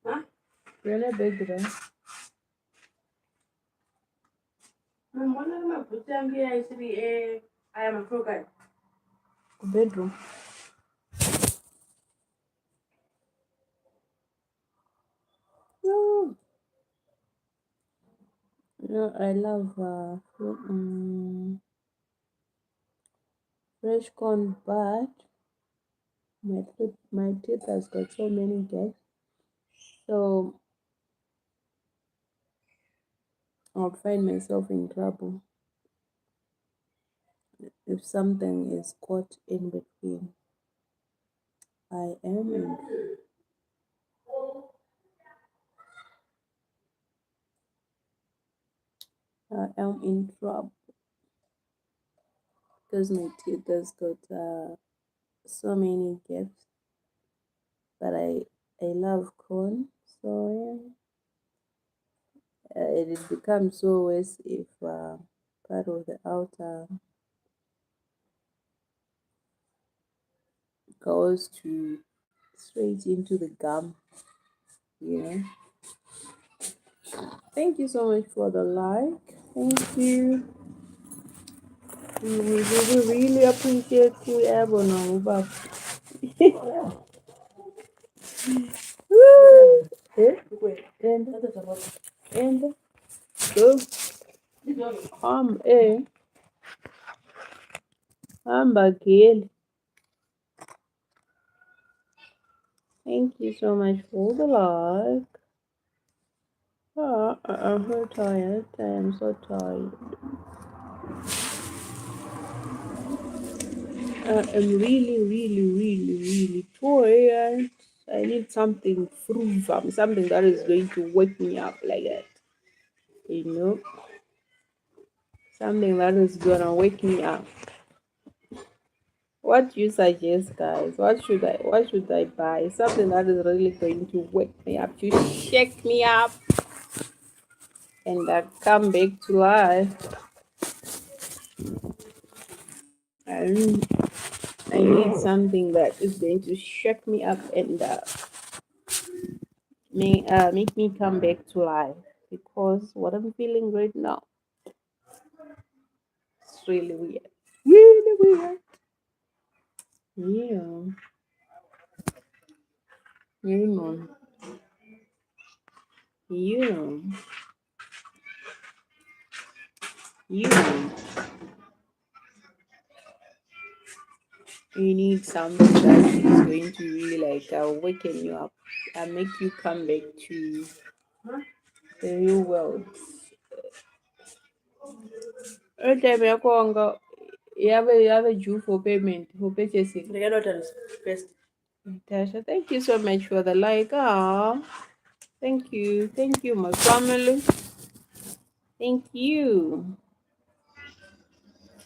[SPEAKER 1] Huh? You're in a bedroom. Bedroom. No, no, I love fresh corn, but my teeth has got so many gaps. So I'll find myself in trouble if something is caught in between. I am in I am in trouble because my teeth has got so many gaps. But I love corn, so yeah, it becomes so worse if part of the outer goes to straight into the gum. You know. Thank you so much for the like. Thank you. We really appreciate you, Ebono. Woo! Eh? And go. Eh. Again. Thank you so much for the like. I'm so tired. I am so tired. I'm really, really, really, really tired. I need something from something that is going to wake me up like that. You know, something that is gonna wake me up. What do you suggest, guys? What should I buy? Something that is really going to wake me up, to shake me up, and come back to life. And I need something that is going to shake me up and make me come back to life, because what I'm feeling right now is really weird. Really weird. Yeah. You know. You know. You know. You need something that is going to really like waken you up and make you come back to the real world. Anytime you go, you have a due for payment for purchasing. Tasha, thank you so much for the like. Thank you, my family. Thank you.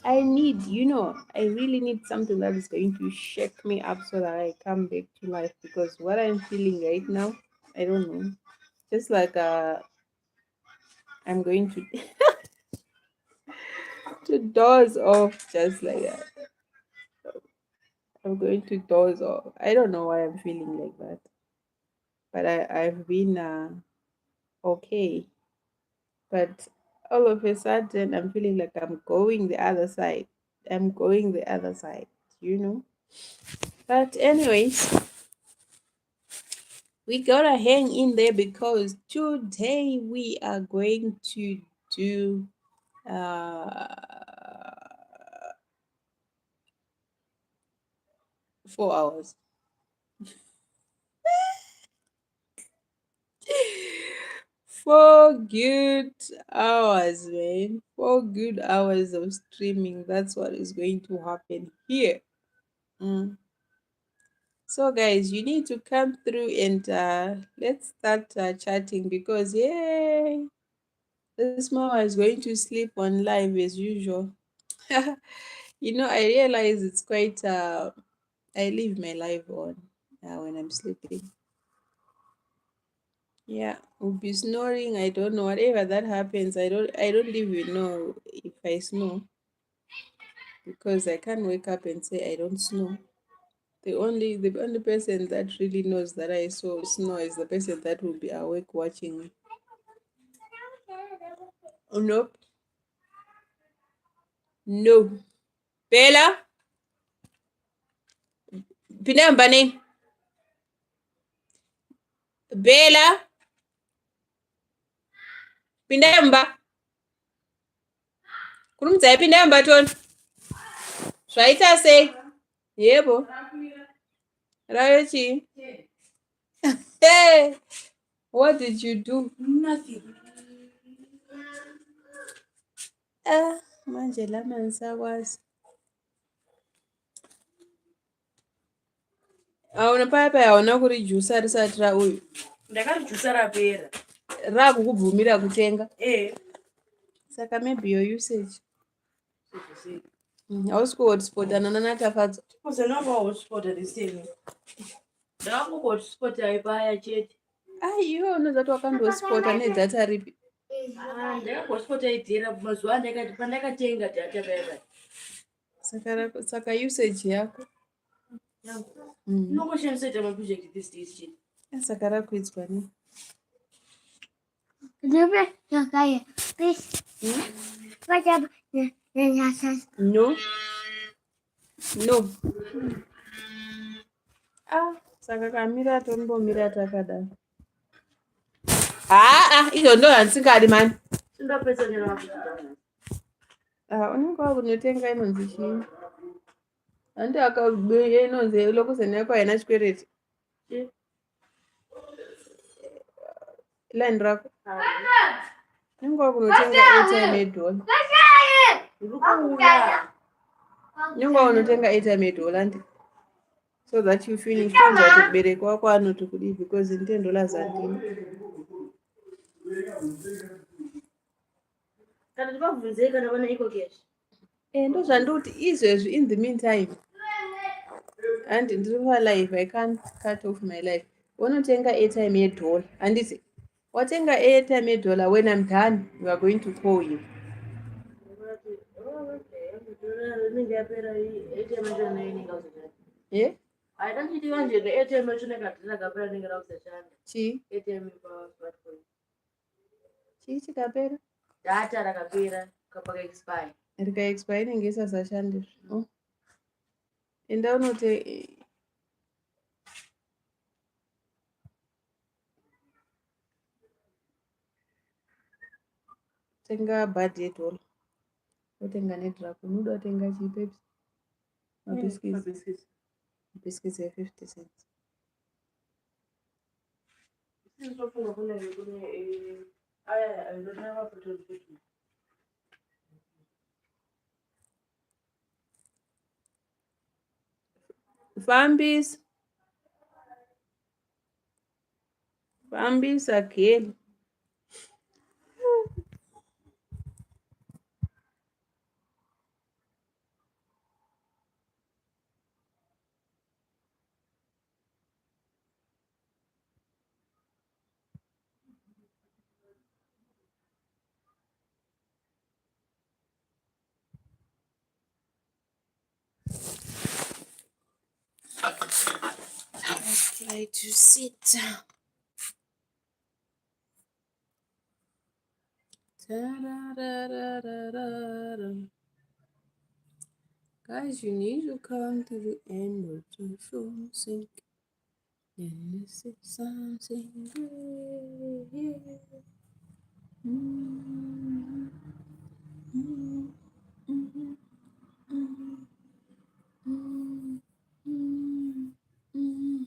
[SPEAKER 1] I really need something that is going to shake me up so that I come back to life, because what I'm feeling right now, I don't know. Just like I'm going to to doze off just like that. I'm going to doze off. I don't know why I'm feeling like that. But I've been okay. But all of a sudden I'm feeling like I'm going the other side. I'm going the other side, you know? But anyways, we gotta hang in there, because today we are going to do uh 4 hours. 4 good hours, man. 4 good hours of streaming. That's what is going to happen here. Mm. So, guys, you need to come through and let's start chatting, because yay, this mama is going to sleep on live as usual. I realize it's quite. I leave my live on when I'm sleeping. Yeah, will be snoring. I don't know, whatever that happens. I don't even know if I snore, because I can't wake up and say I don't snore. The only person that really knows that I saw snow is the person that will be awake watching me. Oh, nope. No. Bella, pinamba nini? Bella, pindamba. Kurumdzai pindamba toni. Zvaita sei? Yebo. Rave chii? Hey, what did you do? Nothing. Manje lama ngisakwazi. Auna paya hauna kurijusa risati rauyu. Ndakarijusa rapera. Rakukubvumira kutenga? Saka maybe your usage. Hausi kuhotspotana nanatafadza. Kuzenamba hotspota riseni. Ndakuhotspota ipaya chete. Iwe unozati wakandosipota nedhata ripi? Ndakahotspota idhera mazuva pandakatenga dhata paya. Saka usage yako unongoshandisa ita maproject these days chete. Saka rakuidzwa nei? No. Saka kamira tombomira takadaro. Izvo ndo handisingadi mani. Unenge wakunotenga inonzi chii? Handi inonzi lokuzeni yako haina chikwereti. Line rako. Unenge wakunotenga airtime yedola. Unenge wakunotenga airtime yedola ndi. So that you finish tonza kuti kubereka wako anoti kudi because $10 handini. Kana ndibabvunze kana vana iko cash. Ndozvandoti izvezvi in the meantime. And ndiri live, I can't cut off my life. Unotenga airtime yedola. Handiti watenga airtime yedola when I'm done, we are going to call you. Yeah? I don't need to the ATM machine Chi? ATM smartphone. Chi chikapera? Data rakapera kapaka expire. Rika expire inenge isasashanda. Enda unote tenga bad yedola. Wotenga nedrap. Unoda watenga chi Pepsi? Biscuits. Biscuits ya 50 cents. Fambis again. Let's try to sit. Guys, you need to come to the end of the show. Sing. And this is something great. Mm-hmm. Mm-hmm. Mm-hmm. Mm-hmm. Mm-hmm.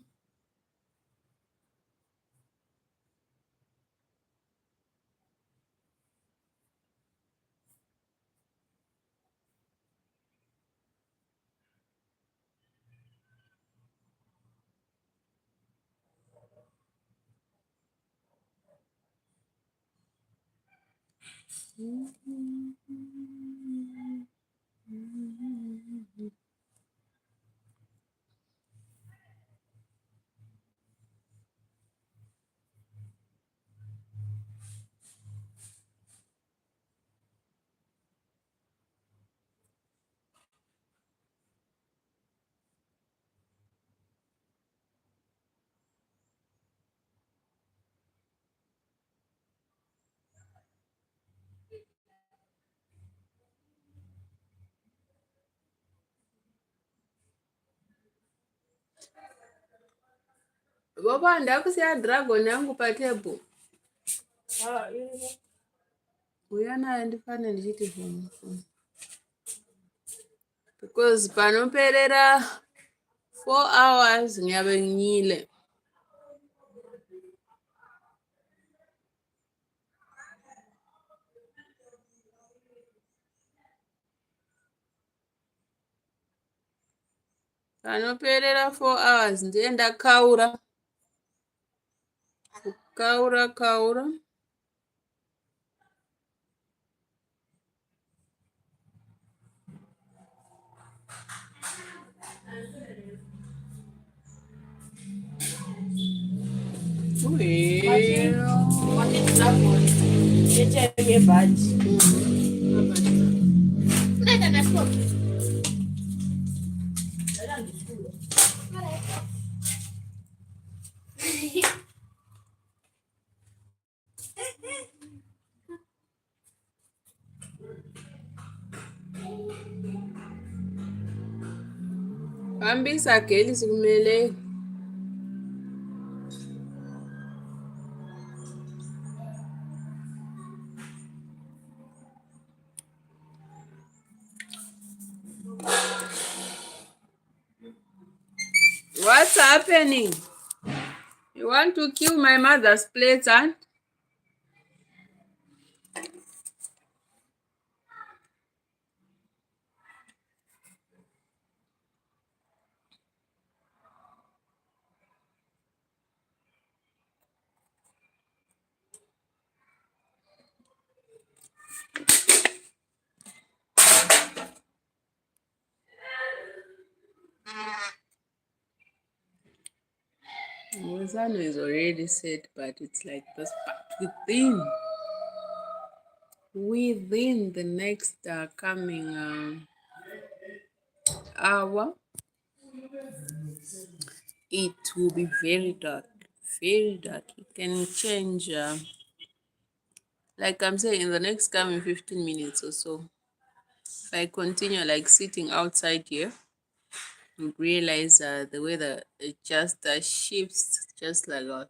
[SPEAKER 1] Baba ndakusiya dragon yangu patable. Uya naye ndifane ndichiti zvinhu. Because panoperera 4 hours nyavenyile. Panoperera 4 hours ndiye ndakaura. Kaura. Hambisa geli sikumele. What's happening? You want to kill my mother's plates, huh? Mozano is already set, but it's like this. But within the next coming hour, it will be very dark. Very dark. It can change. Like I'm saying, in the next coming 15 minutes or so, if I continue like sitting outside here, you realize the weather it just shifts just like that.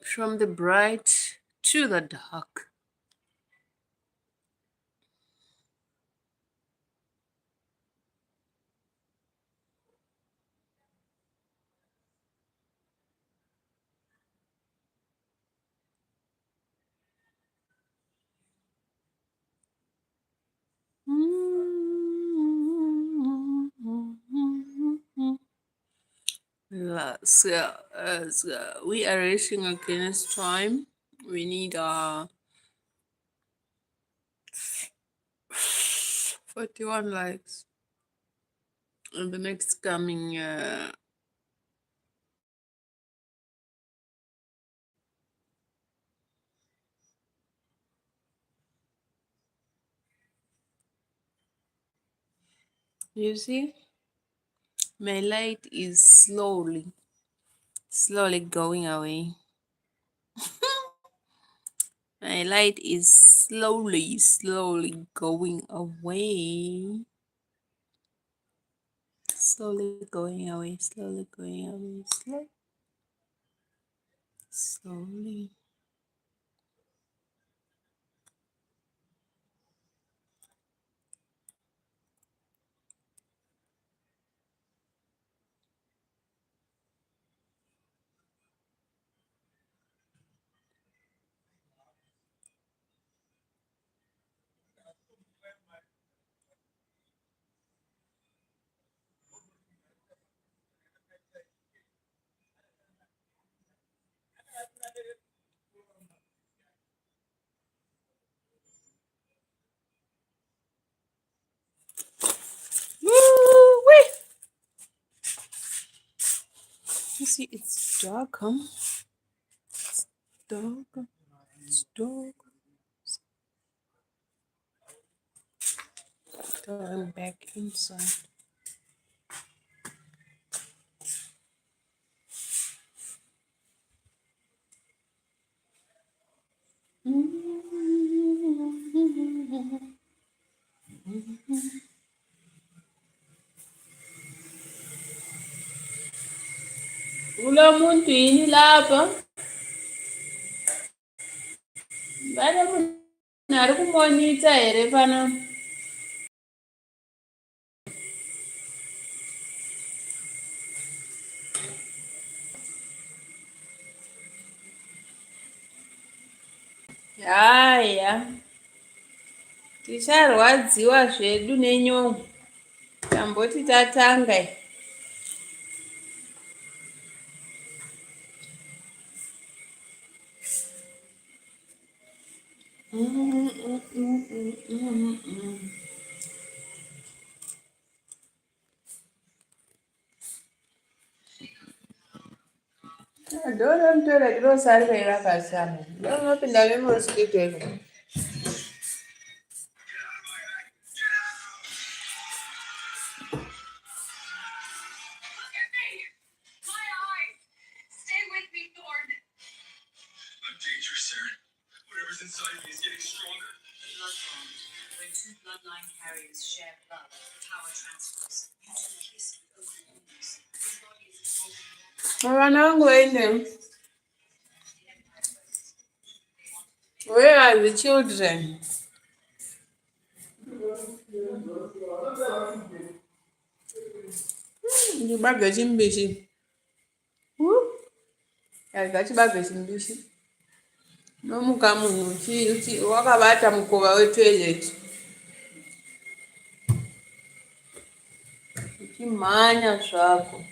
[SPEAKER 1] From the bright to the dark. So we are racing against time. We need 41 likes in the next coming you see my light is slowly going away. My light is slowly going away. Slowly going away, slowly. Woo-wee. You see, it's dark, huh? It's dark. It's dark. So I'm back inside. Kulomuntu yini lapha? Vana munhu ari kumonita here pana? Haya, ticharwadziwa zvedu nenyongo. Tamboti tatanga. Dora mtora grosari rakashama. Ndomapinda nemosquito iko. Vana vangu vaende. Where are the children? Chibaga chimbishi. Yarika chibaga chimbishi. Nomuka munhu wakabata mukova wetoilet. Uchimhanya zvako.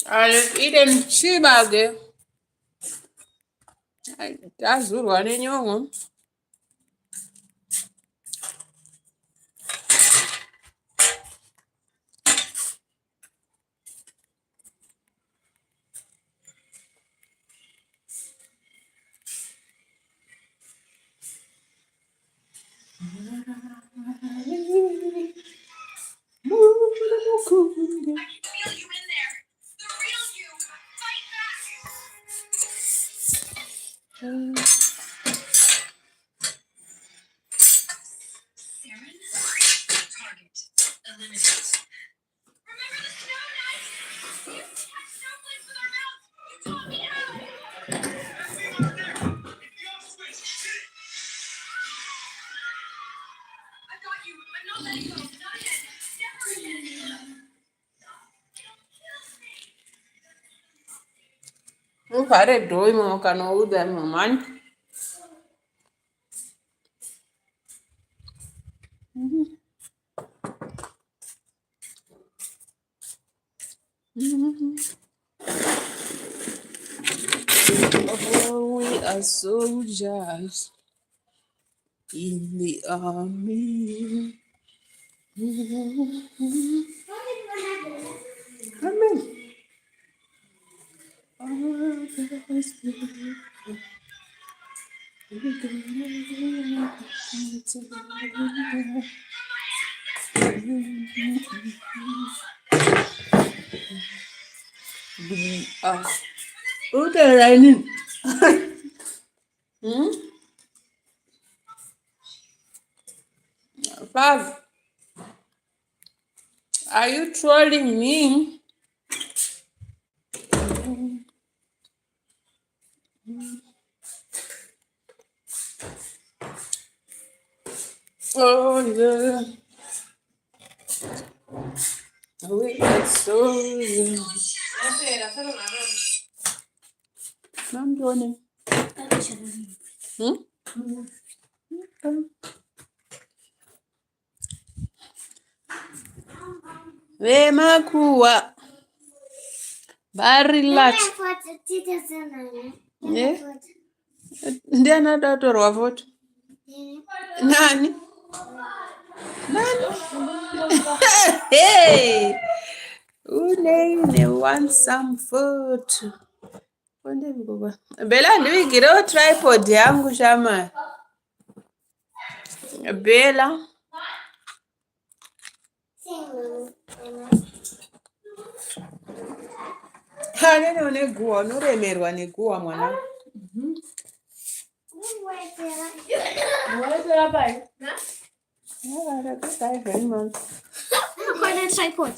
[SPEAKER 1] Let's eat and chibage. Tazurwa nenyongo. Uvhare dhoo imomo kana uda mumhani. Oh, we are soldiers in the army. Amen. What are you? Fab, are you trolling me? Oh, yeah. We are soldiers. I'm joining. Vemakuwa varilat. Ndiani adatorwa foto? Nani? Hey! Nene wants some food. Bella, ndivigirewo tripod yangu shama. Bella. Nene uneguwa, unoremerwa neguwa mwana.
[SPEAKER 2] tripod.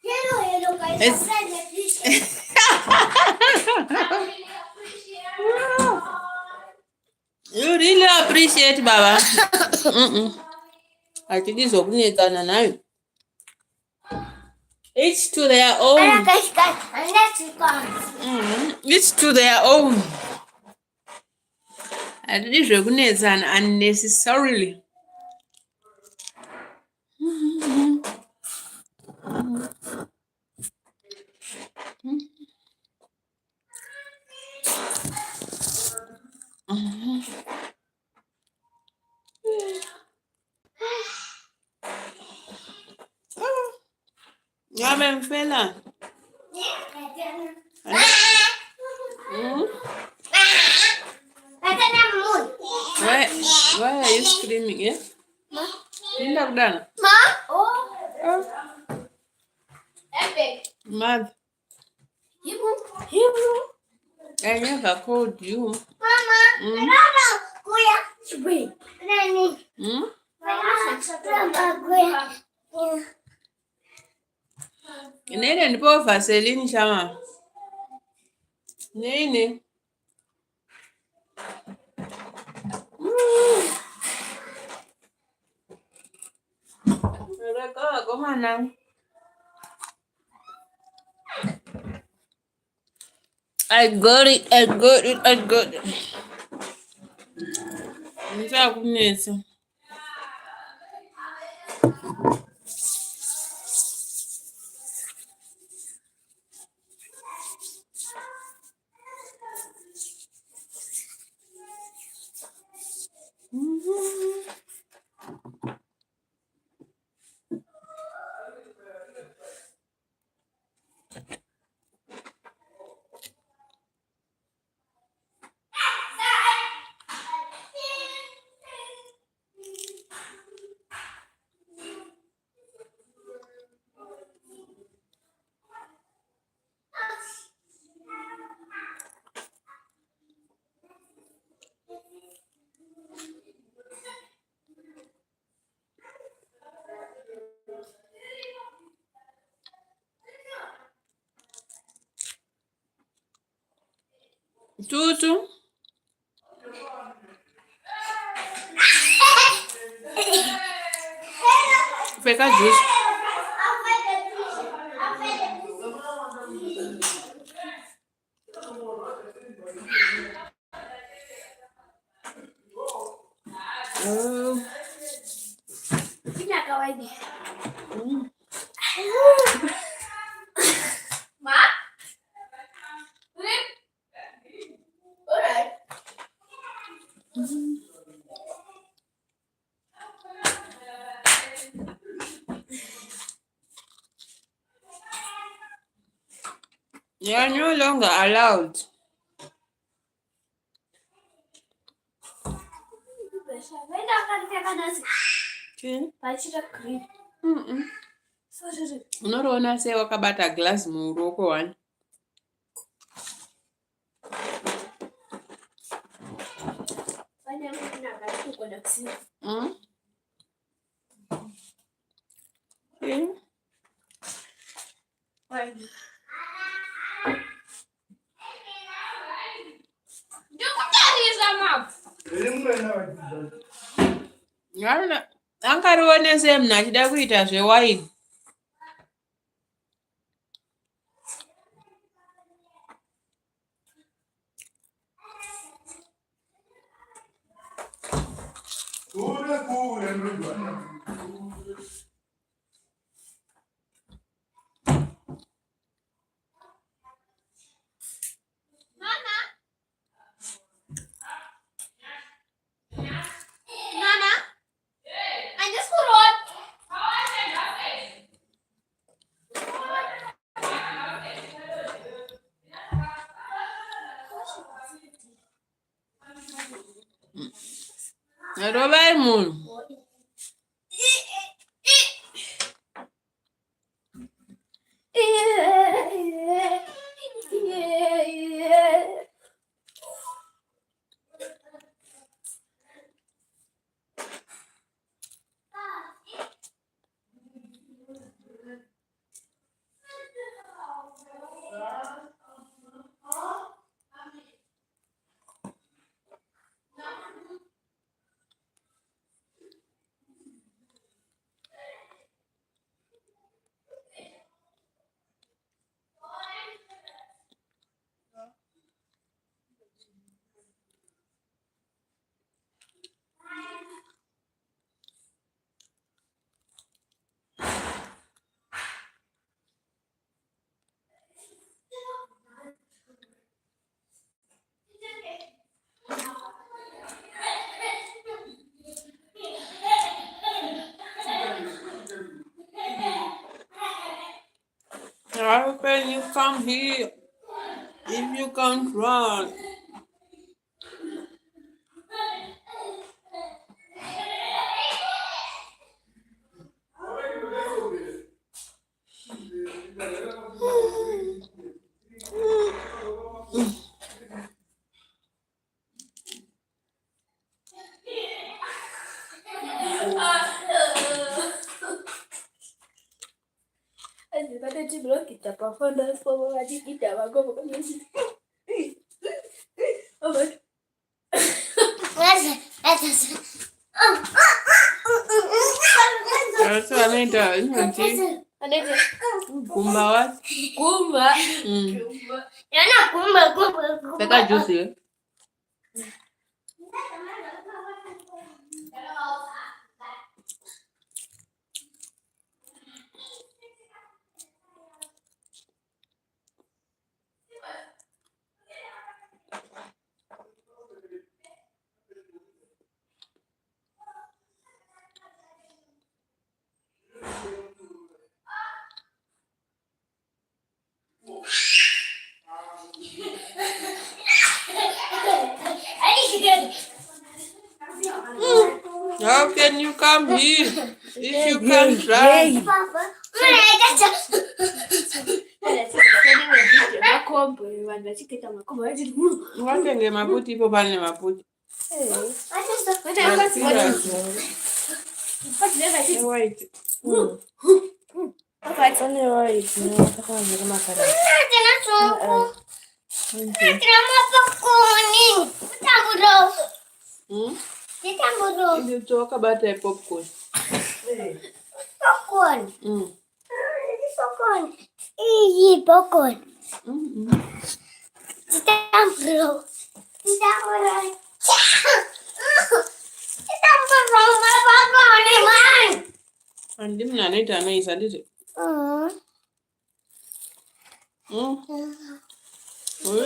[SPEAKER 2] Hello, guys.
[SPEAKER 1] You really appreciate Baba. I think it's opening nayo. Each to their own. Each to their own. I did recognize unnecessarily. Yeah, fella. Why are you screaming? Yeah? Tindak done. Mad. I never called you. Nene ndipo Vaseline shama. Nene. Come on now. I got it. Ngisakunetha. Tutu. Feka juice. You are no longer allowed. Unoona sei wakabata glass muruoko wani. Angarionese munhu achida kuita zvewaini. Robai munhu. How can you come here if you can't run? That's Anita, isn't it? Kumba what? Kumba. Yana kumba kumba. Take a juice. How can you come here if you can't run? Watenge maputi ipo pale maputi. Wait. You talk about a popcorn. Popcorn. Popcorn. Easy popcorn. And them Nanita nice, did it?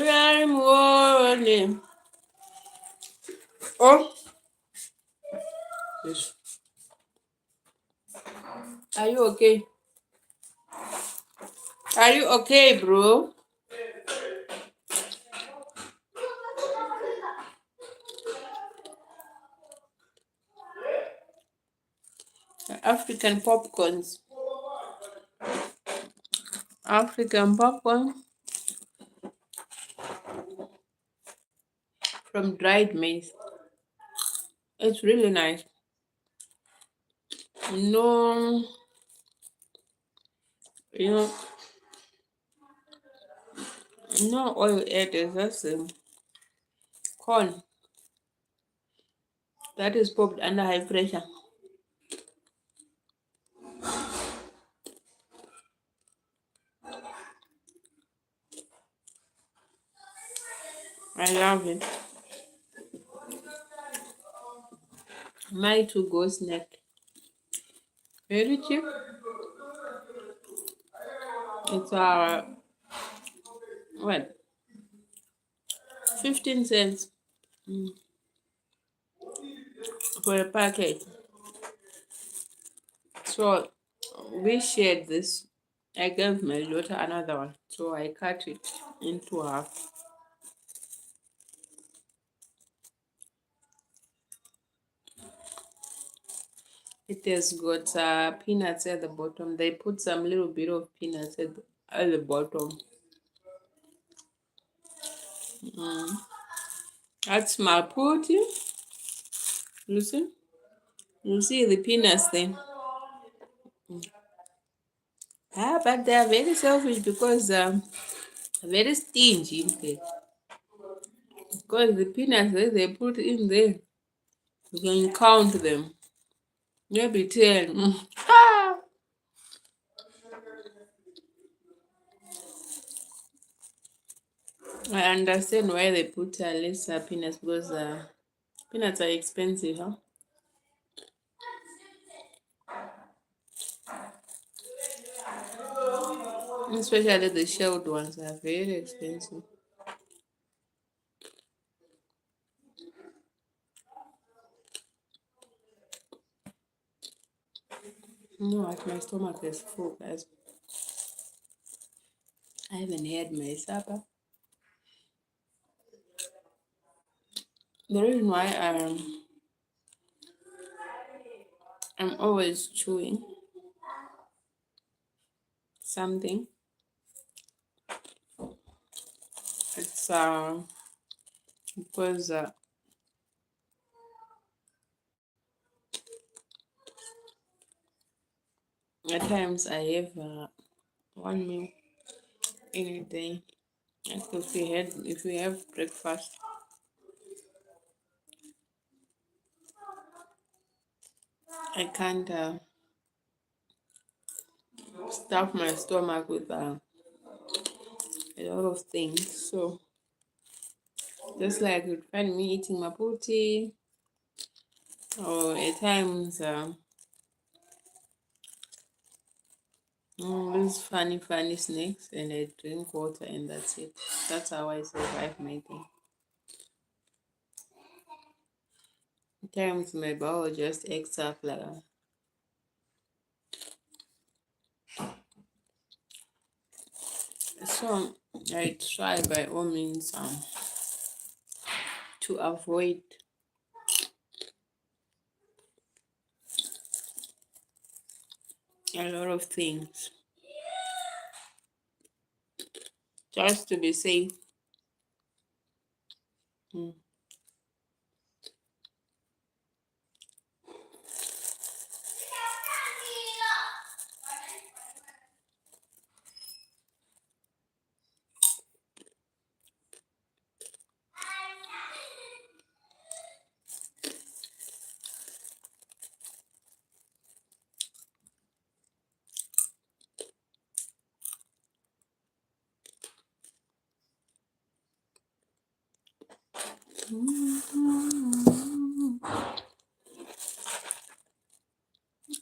[SPEAKER 1] I'm warning. Oh. Yes. Are you okay? Are you okay, bro? African popcorns. African popcorn from dried maize. It's really nice. No, you know, no oil added. That's corn that is popped under high pressure. I love it. My two go snack. Very cheap. It's what? 15 cents for a packet. So we shared this. I gave my daughter another one. So I cut it into half. It has got peanuts at the bottom. They put some little bit of peanuts at the bottom. That's my putty. You see? You see the peanuts then. But they are very selfish because very stingy in fact. Because the peanuts that they put in there, you can count them. Maybe 10. I understand why they put less peanuts because peanuts are expensive, huh? Especially the shelled ones are very expensive. No, my stomach is full, guys. I haven't had my supper. The reason why I'm always chewing something, it's because at times I have one meal in a day. Like if we have breakfast, I can't stuff my stomach with a lot of things. So just like you'd find me eating my booty, or at times these funny snacks, and I drink water, and that's it. That's how I survive my day. At times my bowel just acts up like so I try by all means to avoid a lot of things just to be safe. Mm.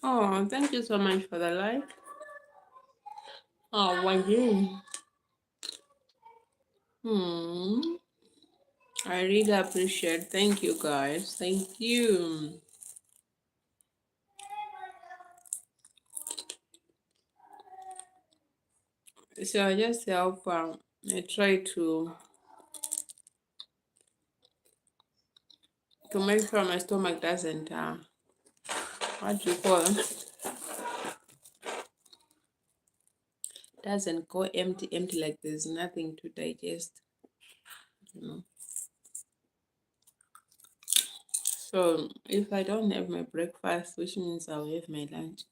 [SPEAKER 1] Oh, thank you so much for the like. Oh, one you. Hmm. I really appreciate. Thank you, guys. Thank you. So I just help. I try to make sure my stomach doesn't what do you call it? Doesn't go empty like there's nothing to digest. You know. So if I don't have my breakfast, which means I'll have my lunch,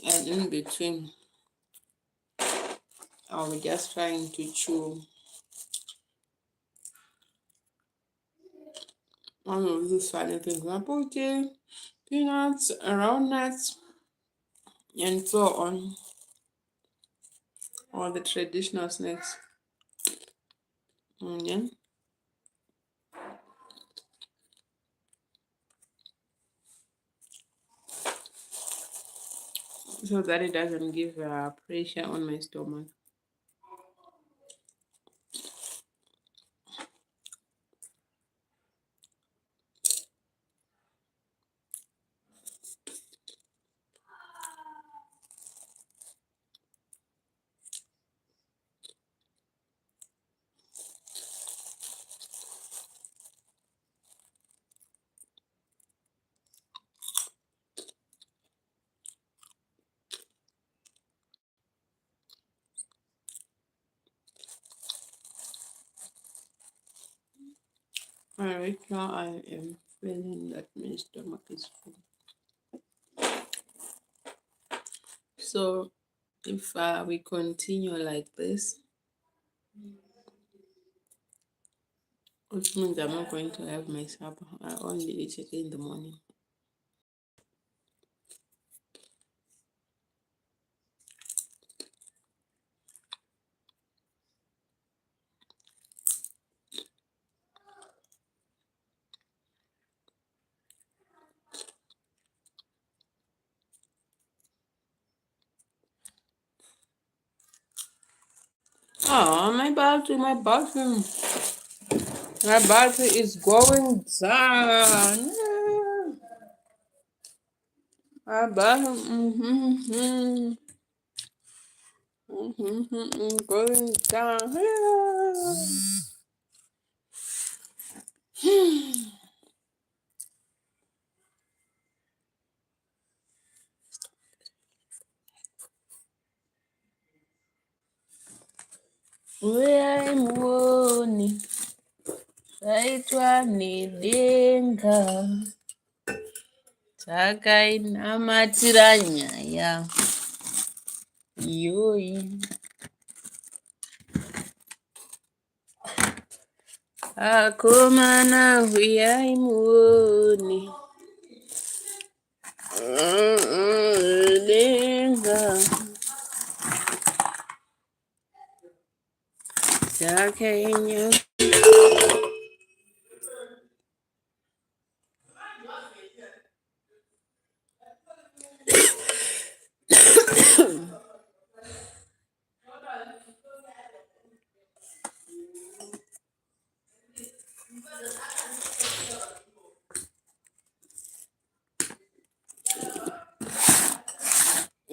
[SPEAKER 1] and in between, I'll be just trying to chew one of these funny things, mapuche, peanuts, round nuts, and so on, all the traditional snacks. Yeah. So that it doesn't give pressure on my stomach. Right now, I am feeling that my stomach is full. So if we continue like this, which means I'm not going to have my supper. I only eat it in the morning. Oh, my battery is going down. My battery. Going down. Weaimoni zvaitwa nedenga takainamatira nyaya iyoyi. Akomana weaimuoni denga takainya.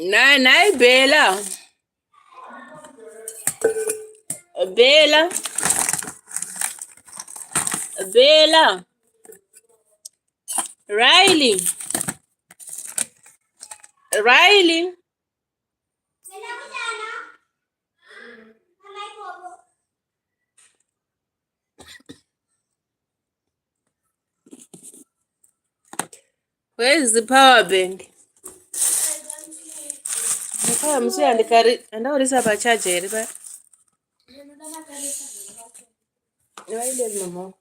[SPEAKER 1] Nay Bella. Bella. Bella. Riley. Riley. Where's the power bank? Andaurisa pachaja here pa. Riley mama.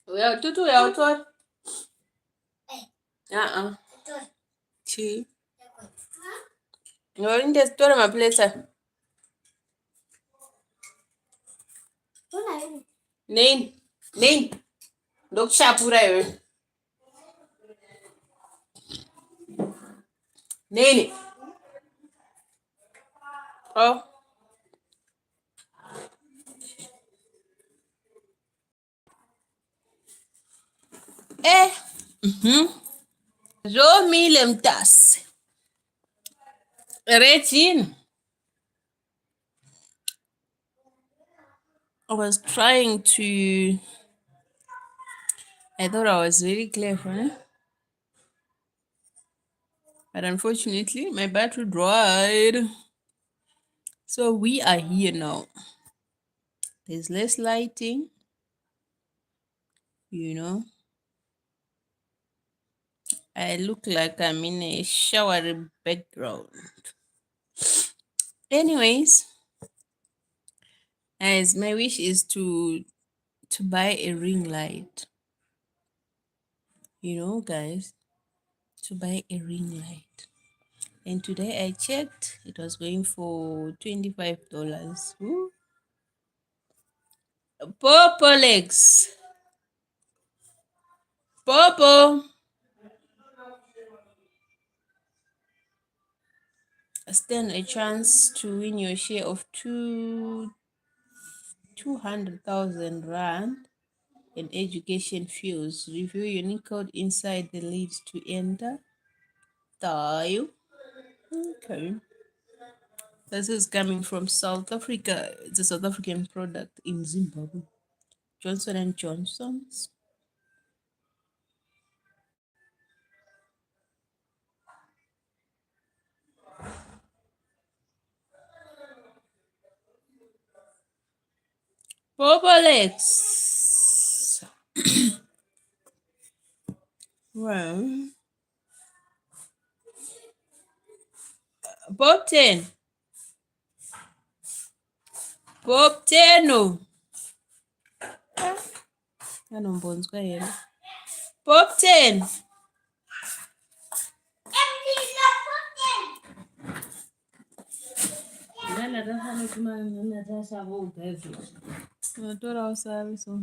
[SPEAKER 1] Well, tutu ya utwa. Chi. No, in the store my place. Nene. Ndokushapura iwe. Nene. Oh. Romile mtasi. Retin. I was trying to. I thought I was very clever, but unfortunately, my battery died. So we are here now. There's less lighting, you know. I look like I'm in a showery background. Anyways, as my wish is to buy a ring light. You know, guys, to buy a ring light. And today I checked, it was going for $25. Ooh. Popo legs. Popo. Stand a chance to win your share of 200,000 rand in education fees. Review unique code inside the lead to enter. Dial. Okay. This is coming from South Africa. It's a South African product in Zimbabwe. Johnson and Johnson's. Popalex. Well, Bob 10. Bob 10. Anombonzwa here. Bob 10. Tora usavi so.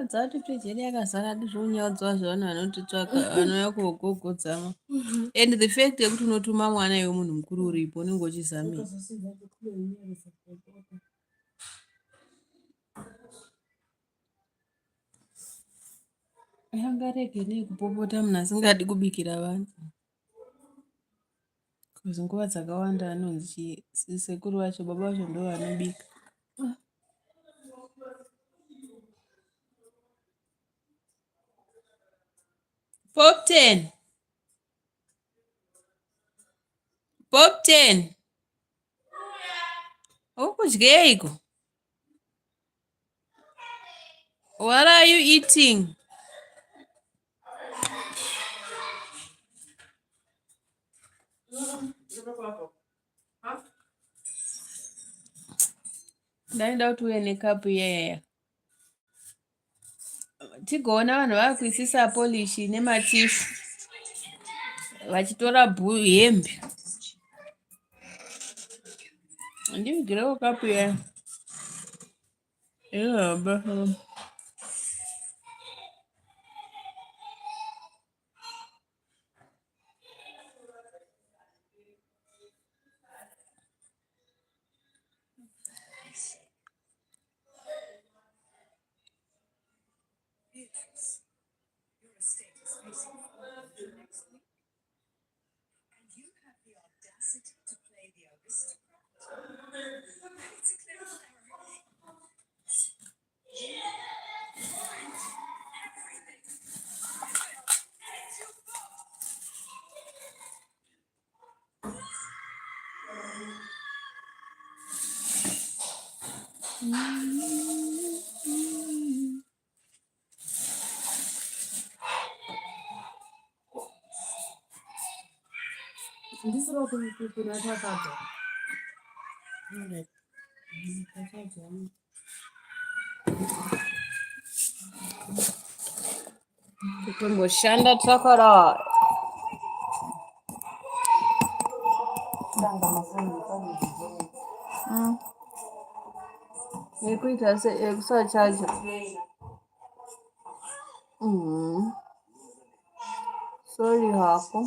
[SPEAKER 1] Dzati pejeri yakazara ndizvonyaudzwa zvavanhu vanotitsvaka vanouya kugogodzama. And the fact yekuti unotuma mwana iwe munhu mukuru uripo unenge uchizamira. Angarege nekupopota munhu asingadi kubikira vanhu. Kozi nguva dzakawanda anonzi sekuru vacho baba vacho ndo vanobika. Popten. Popten. Okudyeiko? What are you eating? Ndaida kuti uye nekapu iyaya. Tigoona vanhu vakuisisa polishi nematishu vachitora hembe. Ndivigirewo kapu iyaya. Kutomboshanda takara. Yekuita yekusachaja. Sorry hako.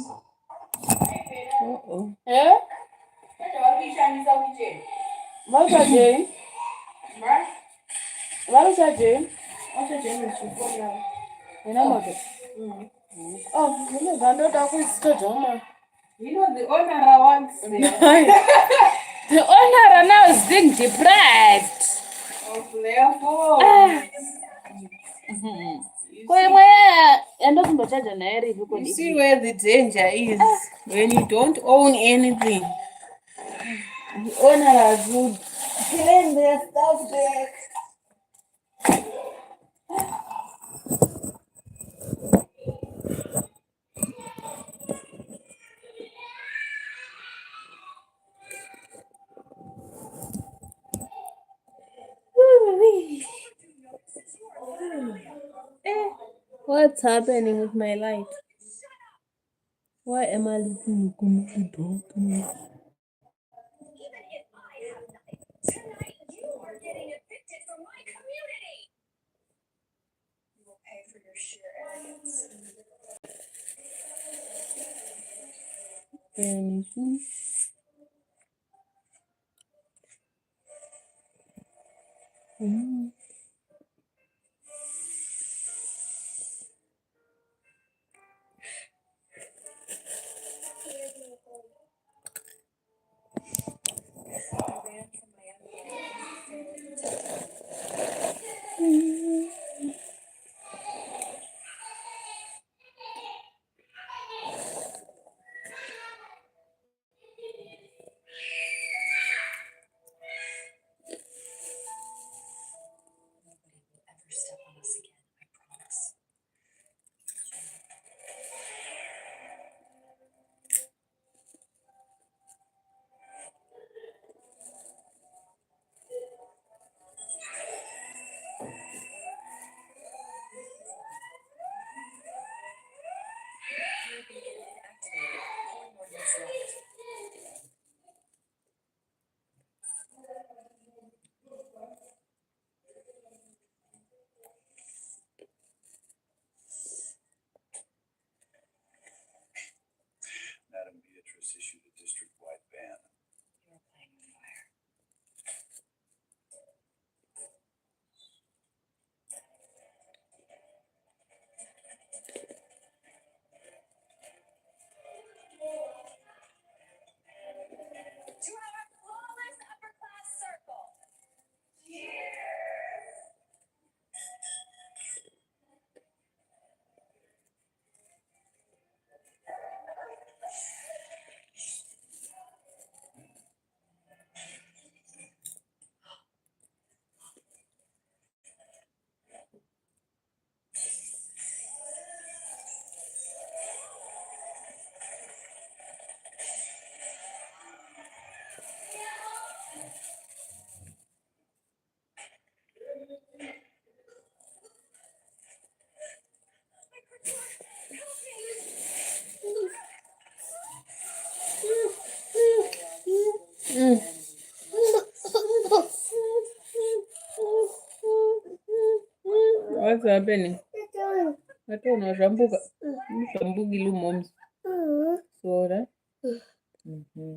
[SPEAKER 1] You know the owner wants the owner now is being deprived of their phone. You see where the danger is when you don't own anything. The owner would claim their stuff back. What's happening with my light? Why am I looking completely dark? What's happening? I don't know. Rambuka. Rambuki lumos. Sora. Mm-hmm.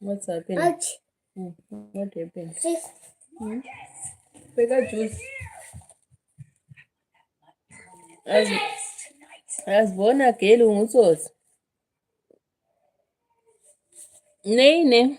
[SPEAKER 1] What's happening? What happened? Hmm? Pega juice. As bona kelu ngusos. Nene.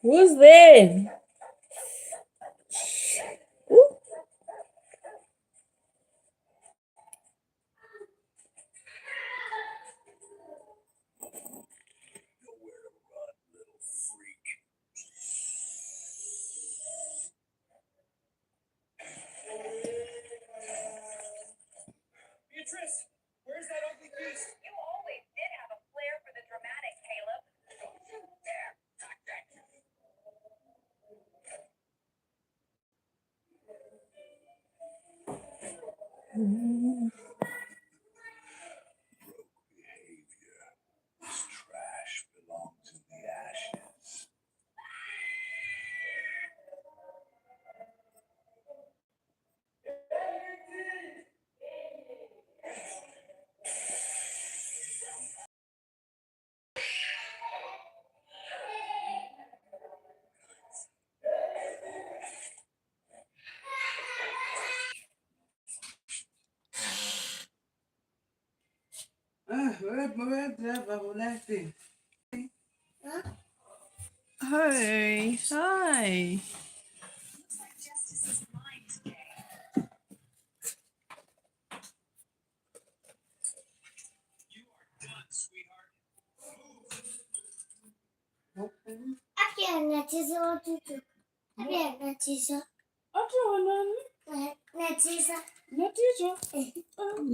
[SPEAKER 1] Who's there? Hi. Hi.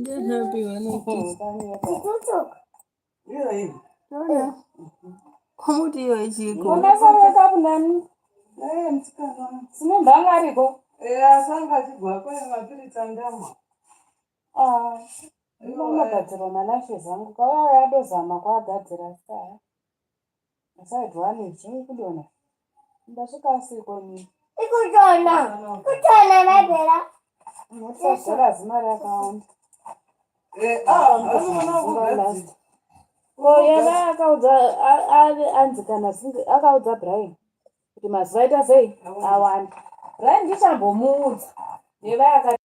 [SPEAKER 1] They're happy when Kamu dia ijiko. Ndinogadzira manashe zangu kavaya adozama kuagadzira saa asaidwani zvekudona ndasvika sikoni kutona mabhera mutsagara zima rakawanda yava akaudza anzi kana akaudza Brian kuti mazuva aita sei awanda Brian ndichambomuudza yeva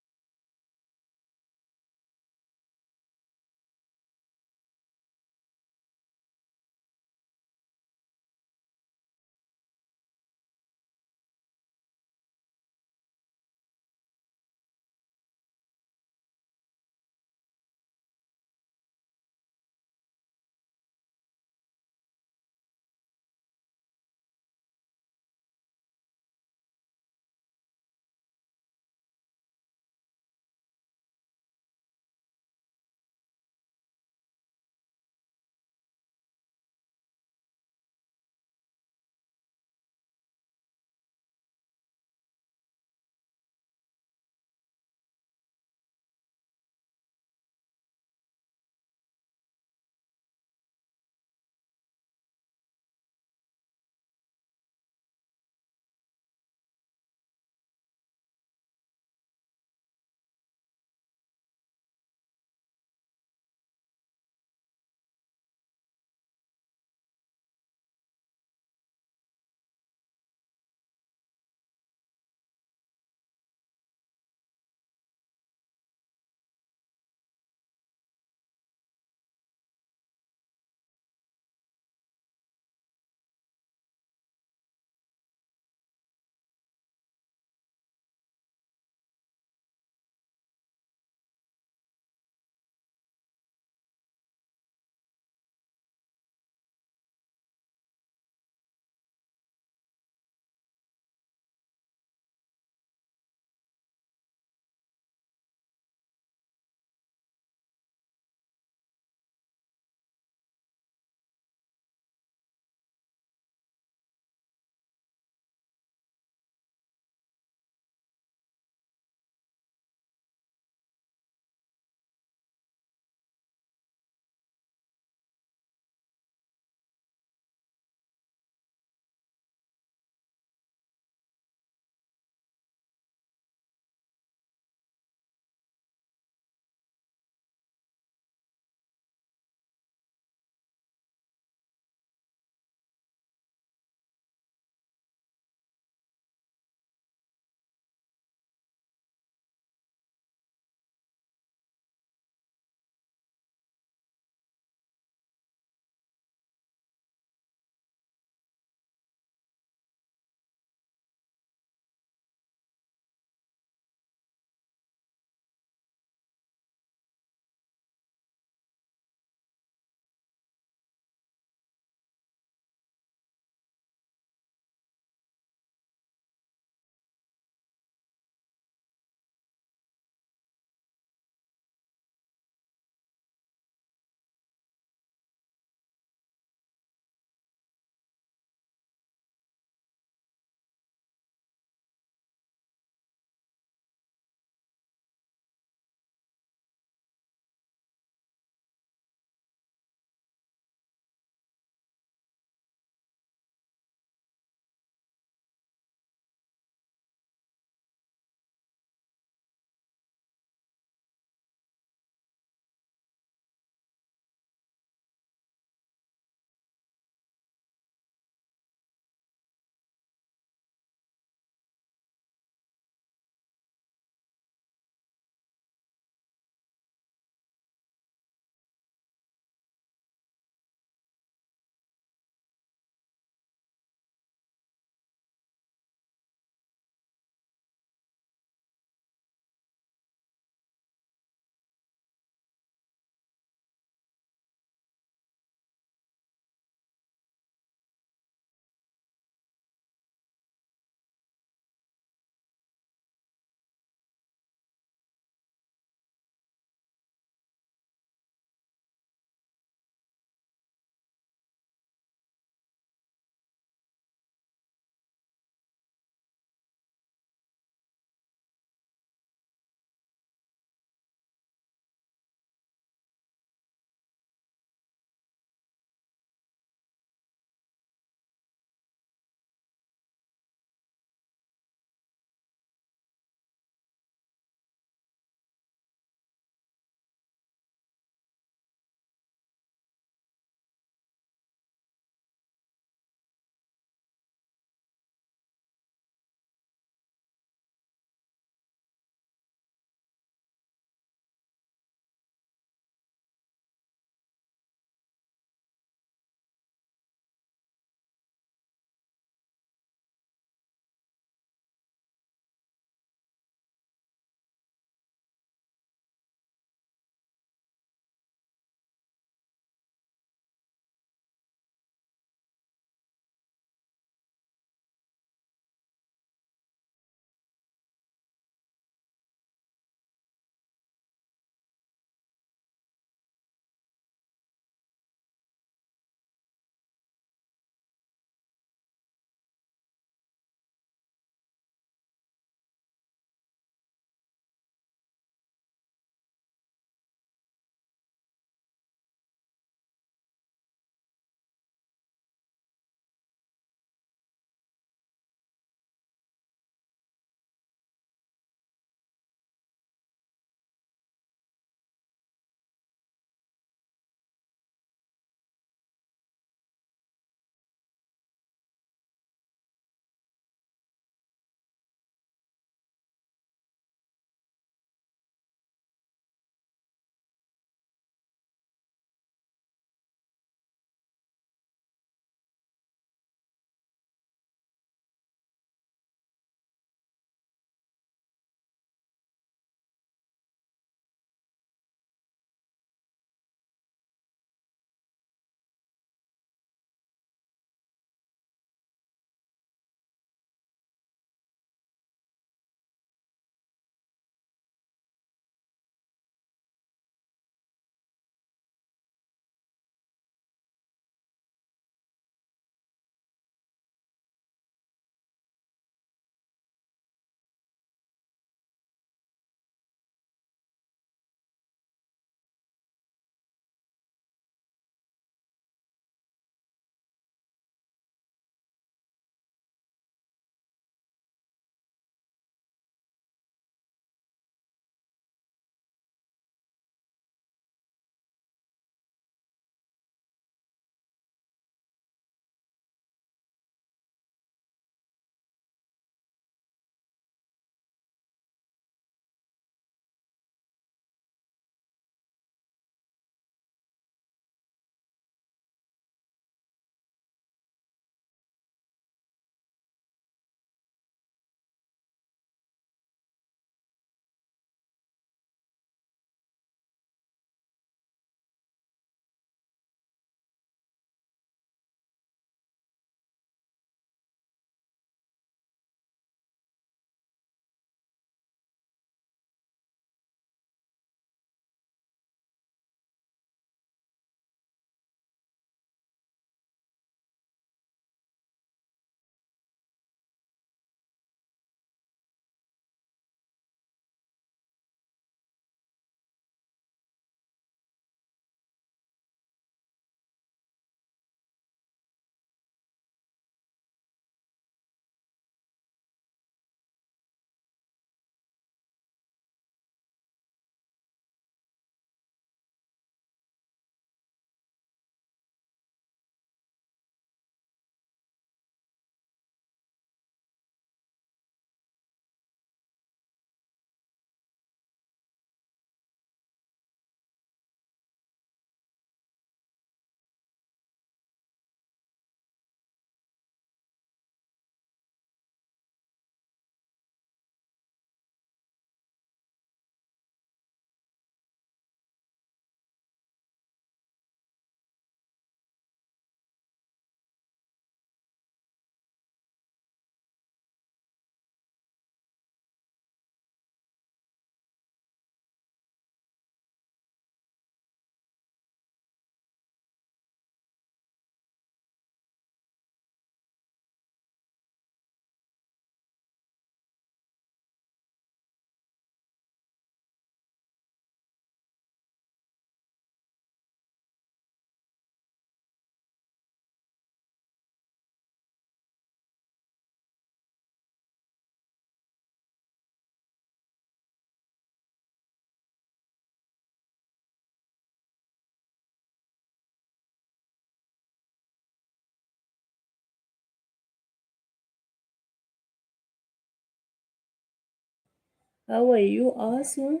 [SPEAKER 1] How are you, Asma?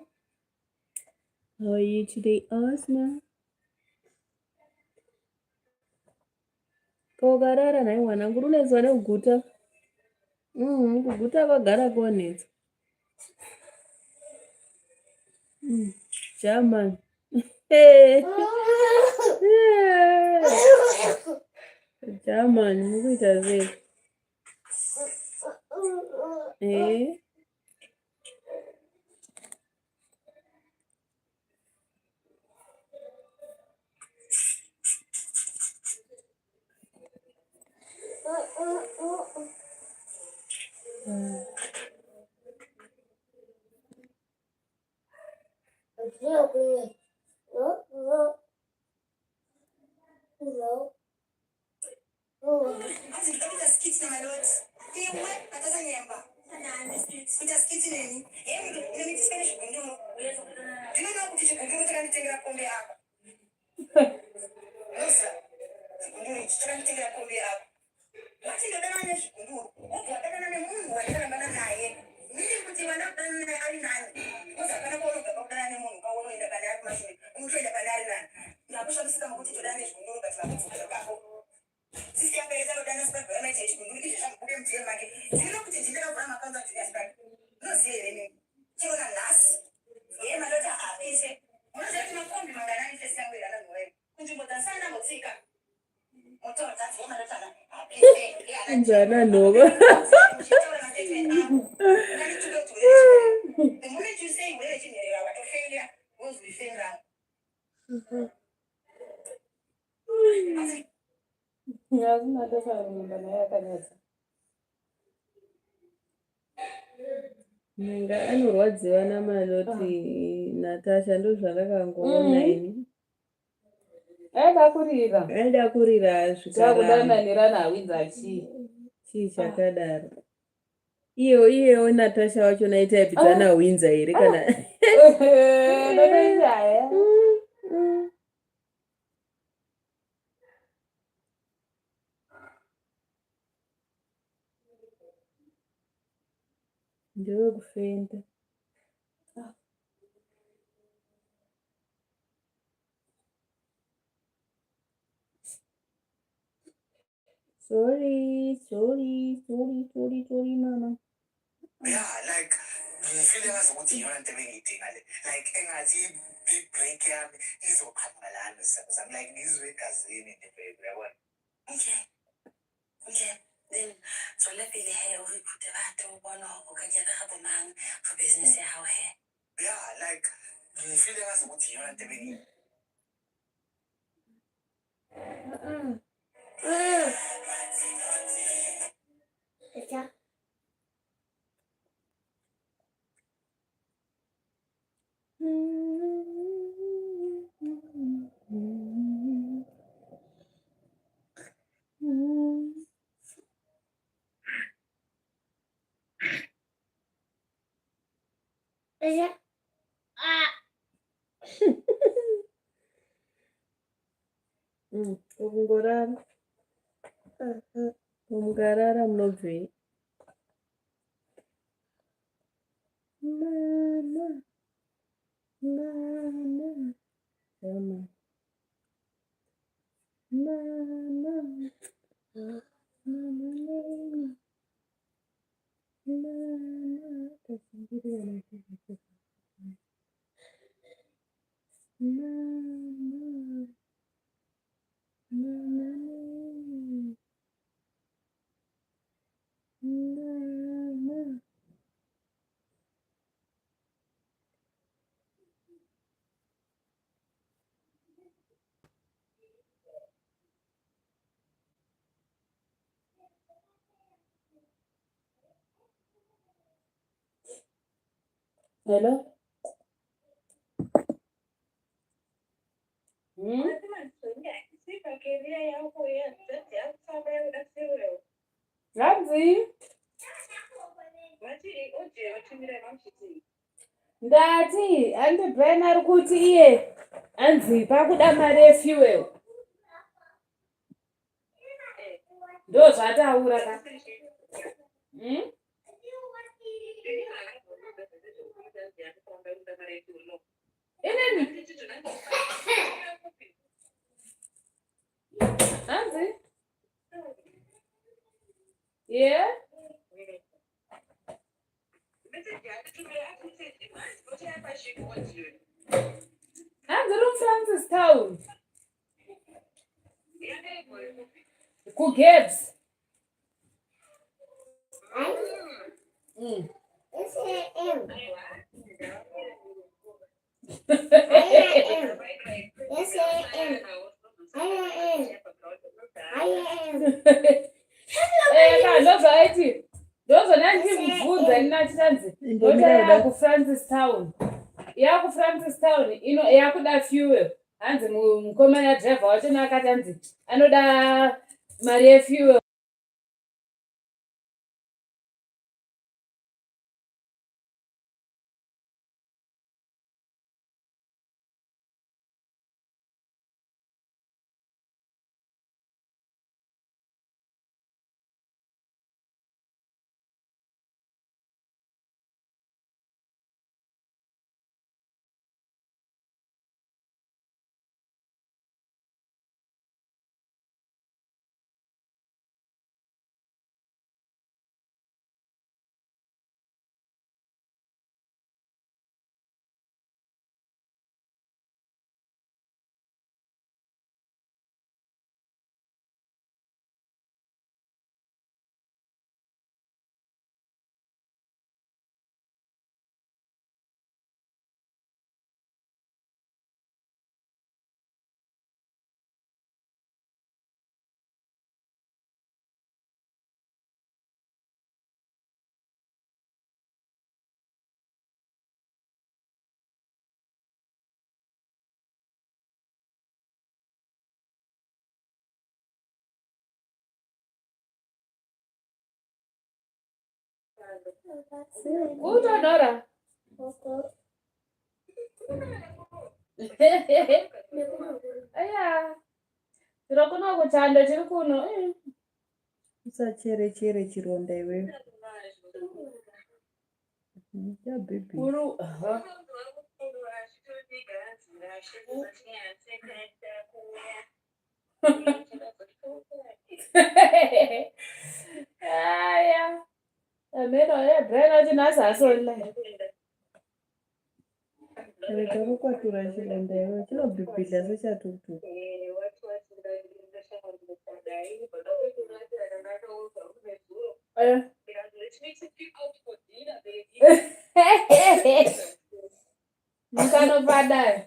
[SPEAKER 1] How are you today, Asma? Kogarara naye mwanangu runezwa nekuguta. Kuguta kwagara konetsa. German. German, mukuita sei? Njana nova. Nanga anorwadziwa namaloti Natasha ndozvandakangoona ini. Aida kurira zvikaramba nawinza chii chakadaro. Iyo Natasha wacho naitaipidza nawinza here kana. Ndokufenda. Sorry, mama.
[SPEAKER 2] Yeah, like ngifile ngazi ukuthi iyona into ebengiyidinga le. Like engathi big break yami izophamalana sami. Like ngizwe egazini nje baby, yabona. Okay. Then so let me hear o recruit batho bona o ka kena ga bomang for business ya hao he. Yeah, like ngifile ngazi ukuthi iyona into ebengiyidinga.
[SPEAKER 1] Umgarara mnobvei. Mama. Hello? Ranzi? Ndati andibhena ari kuti iye anzipa kuda mari yefuel. Ndozvataura ka. Hanzi? Yeah? Hanzi Francis Town. Ku-Gibbs. Mm. Ndozwa ayithi ndozwa ndandimvunza inathi tanzi ndoda yakufrancis town yakufrancis town ino yakuda fuel hanzi mukomana yadhiraivha wachona akati hanzi anoda mari yefuel utonhora aya zviro kuno kuchando chiri kuno
[SPEAKER 3] usachere chironda iwewe
[SPEAKER 1] kuru aya ameno yabhena chinasasonla
[SPEAKER 3] rega kukwatura chironda iwewe chinobhibhidha sechatutu
[SPEAKER 1] mukanopadai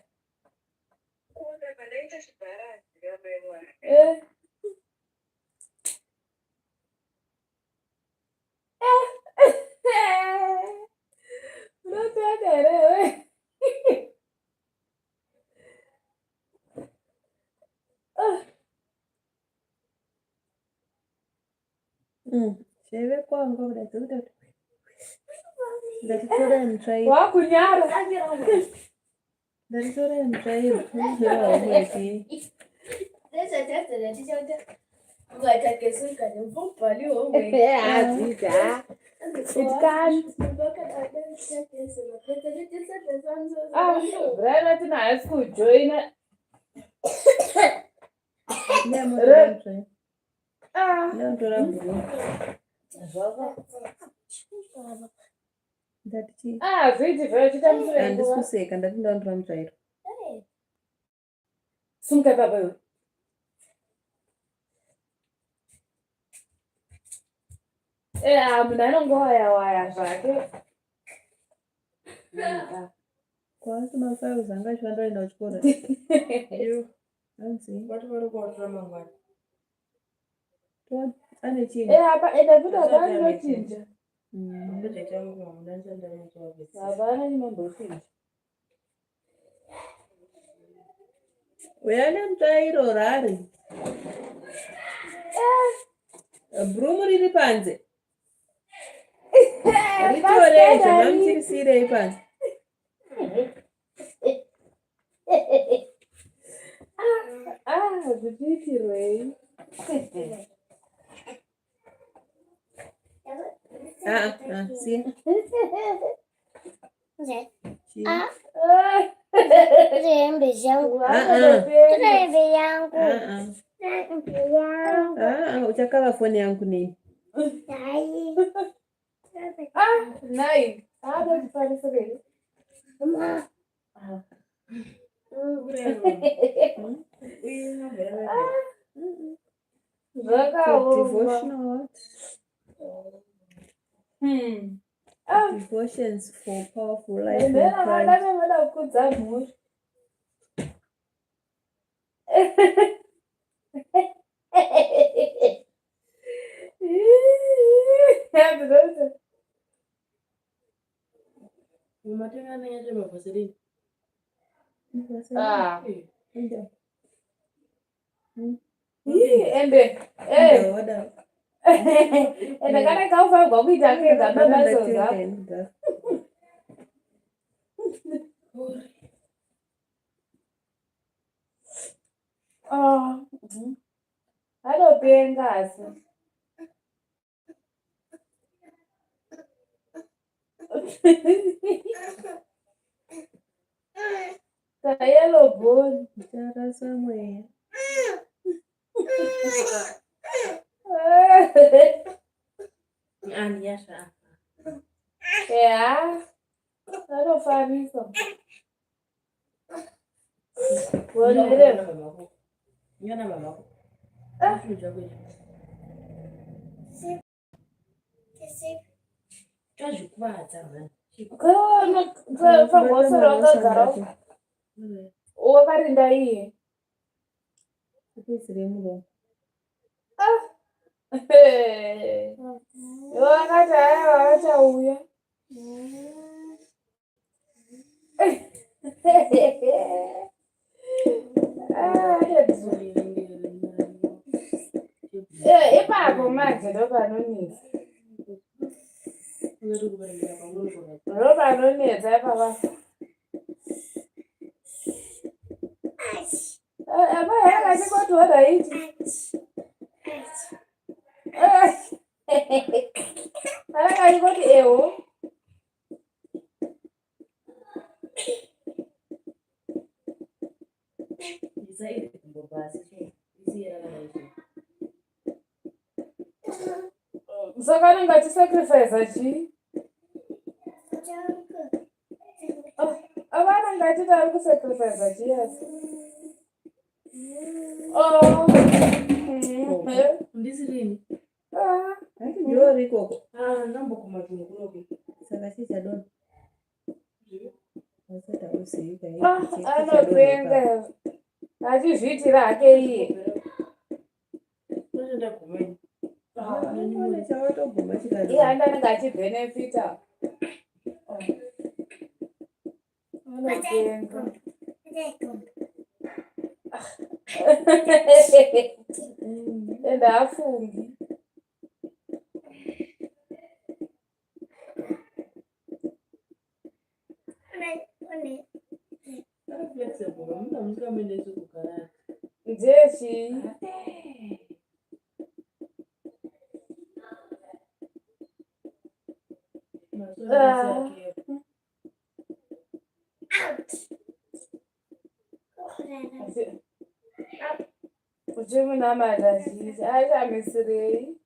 [SPEAKER 1] unopeaderewe
[SPEAKER 3] cheve kwangu ndatitora mutsvairo
[SPEAKER 1] wakunyara
[SPEAKER 3] ndatitora mutsvairo unozoraumweti
[SPEAKER 1] azita braina tinahasi kujoina
[SPEAKER 3] nemotora mutsvairo neotora bhuru ndatichi
[SPEAKER 1] zviti zvachitamusira
[SPEAKER 3] handisi kuseka ndati ndaontora mutsvairo
[SPEAKER 1] sumuka baba iwe munhu anongowaya zvake
[SPEAKER 3] kwasi mafaiuzi anga achivanda aenda kuchikora hanzi ane chinhu
[SPEAKER 1] apa enda kuti hapana chinochinja hapana chinombochinja
[SPEAKER 3] uya nemutsvairo rari bhurumu riri panze ritorei zvamamuchirisirei panze
[SPEAKER 1] zvichiitirwei
[SPEAKER 3] siya Rembe yangu. Uchakala foni yangu nini? Nai. Don't find it. Mama. Devotional. Devotions for powerful life in Christ. Kana kaufa kwa kuita baba songa. Anopenga asi. Yellow bone. Somewhere. Yeah. I don't find so. Wakarinda iye wakati aya wachauya ipapo manje ndopanonisa ndopanonetsa ipapa apa yakatikotoda iti akatikoti ewo saka ngatisacrifice chi avana ngatitari kusacrifice chi yes ndisirini ndiri koko ndambokumatungu kunoku saka chichadona anopenga achizviitira hake iye iye andanenge achibhenefita anopenga ende afungi jeshi uchimunamazazhizi achamisirei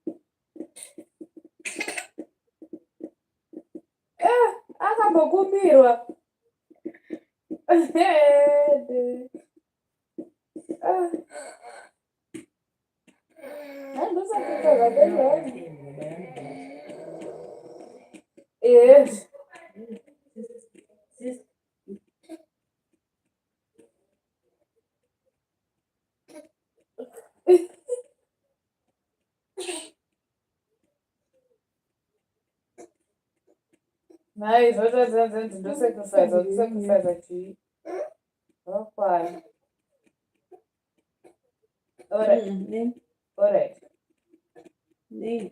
[SPEAKER 3] akambokumbirwa yes Nice. What does that do? Sacrifice. Do sacrifice actually. Oh, fine. All right. All right. Yes.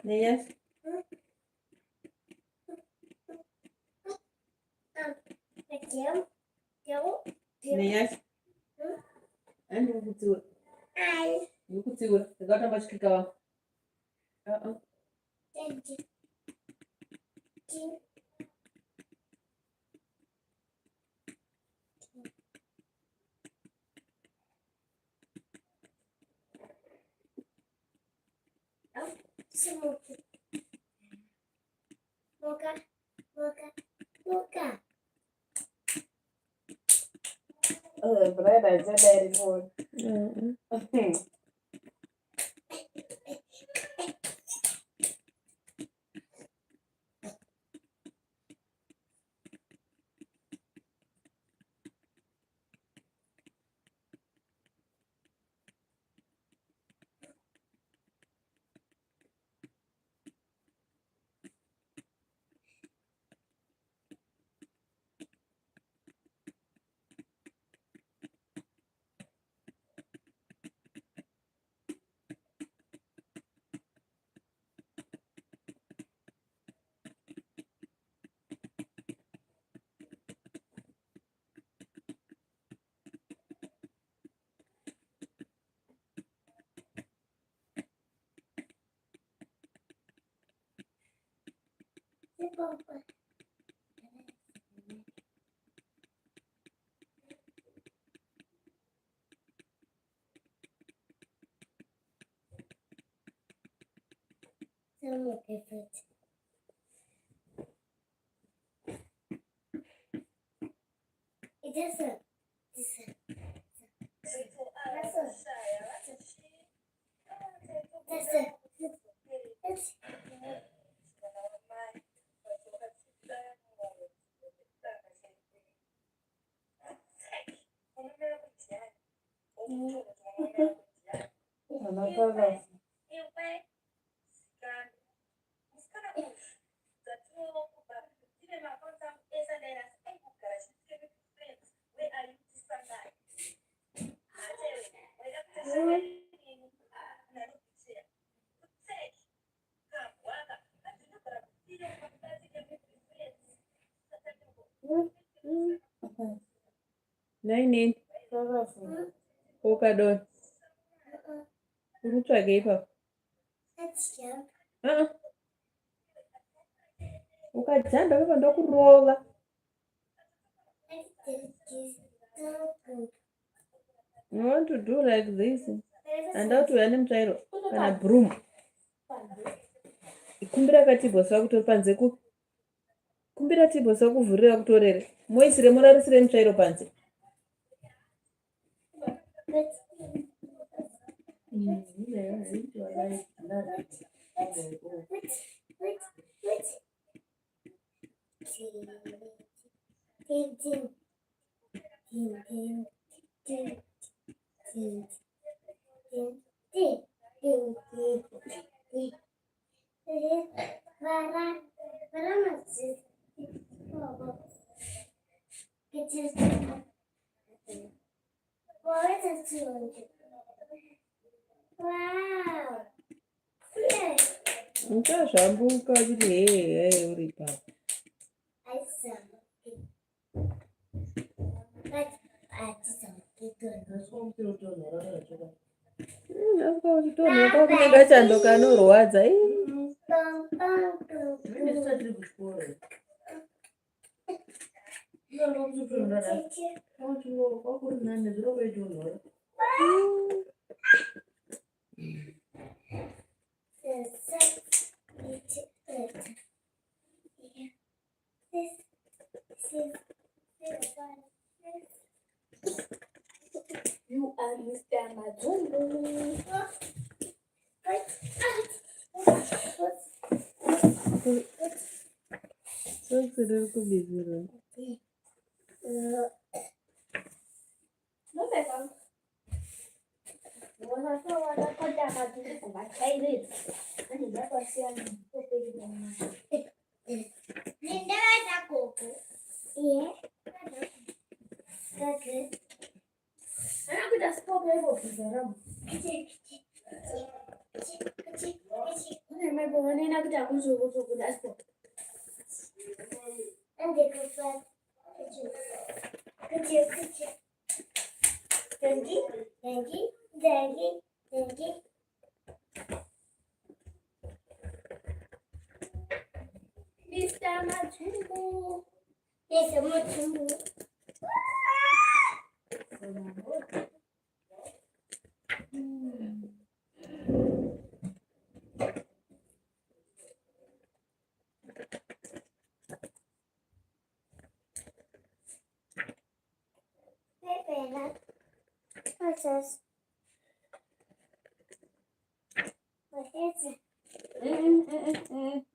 [SPEAKER 3] Yes. And you could do it. You could do it. I got how much to go. Thank you. Bread I said dairy food.
[SPEAKER 1] Nine. Polkadot. Urutsvage ipapha. Ukajamba ipapha ndokurova. You want to do like this and out uya nemutsvairo kana broom. Kumbira katibhoswa kutori panze kumbira tibhoswa kuvhurira kutorere moisire morarisire mutsvairo panze. Uchazvambuka kuti hey uri papa. Uchitonhora kunenge chando kanorwadza.
[SPEAKER 3] You understand my jungle. Mr.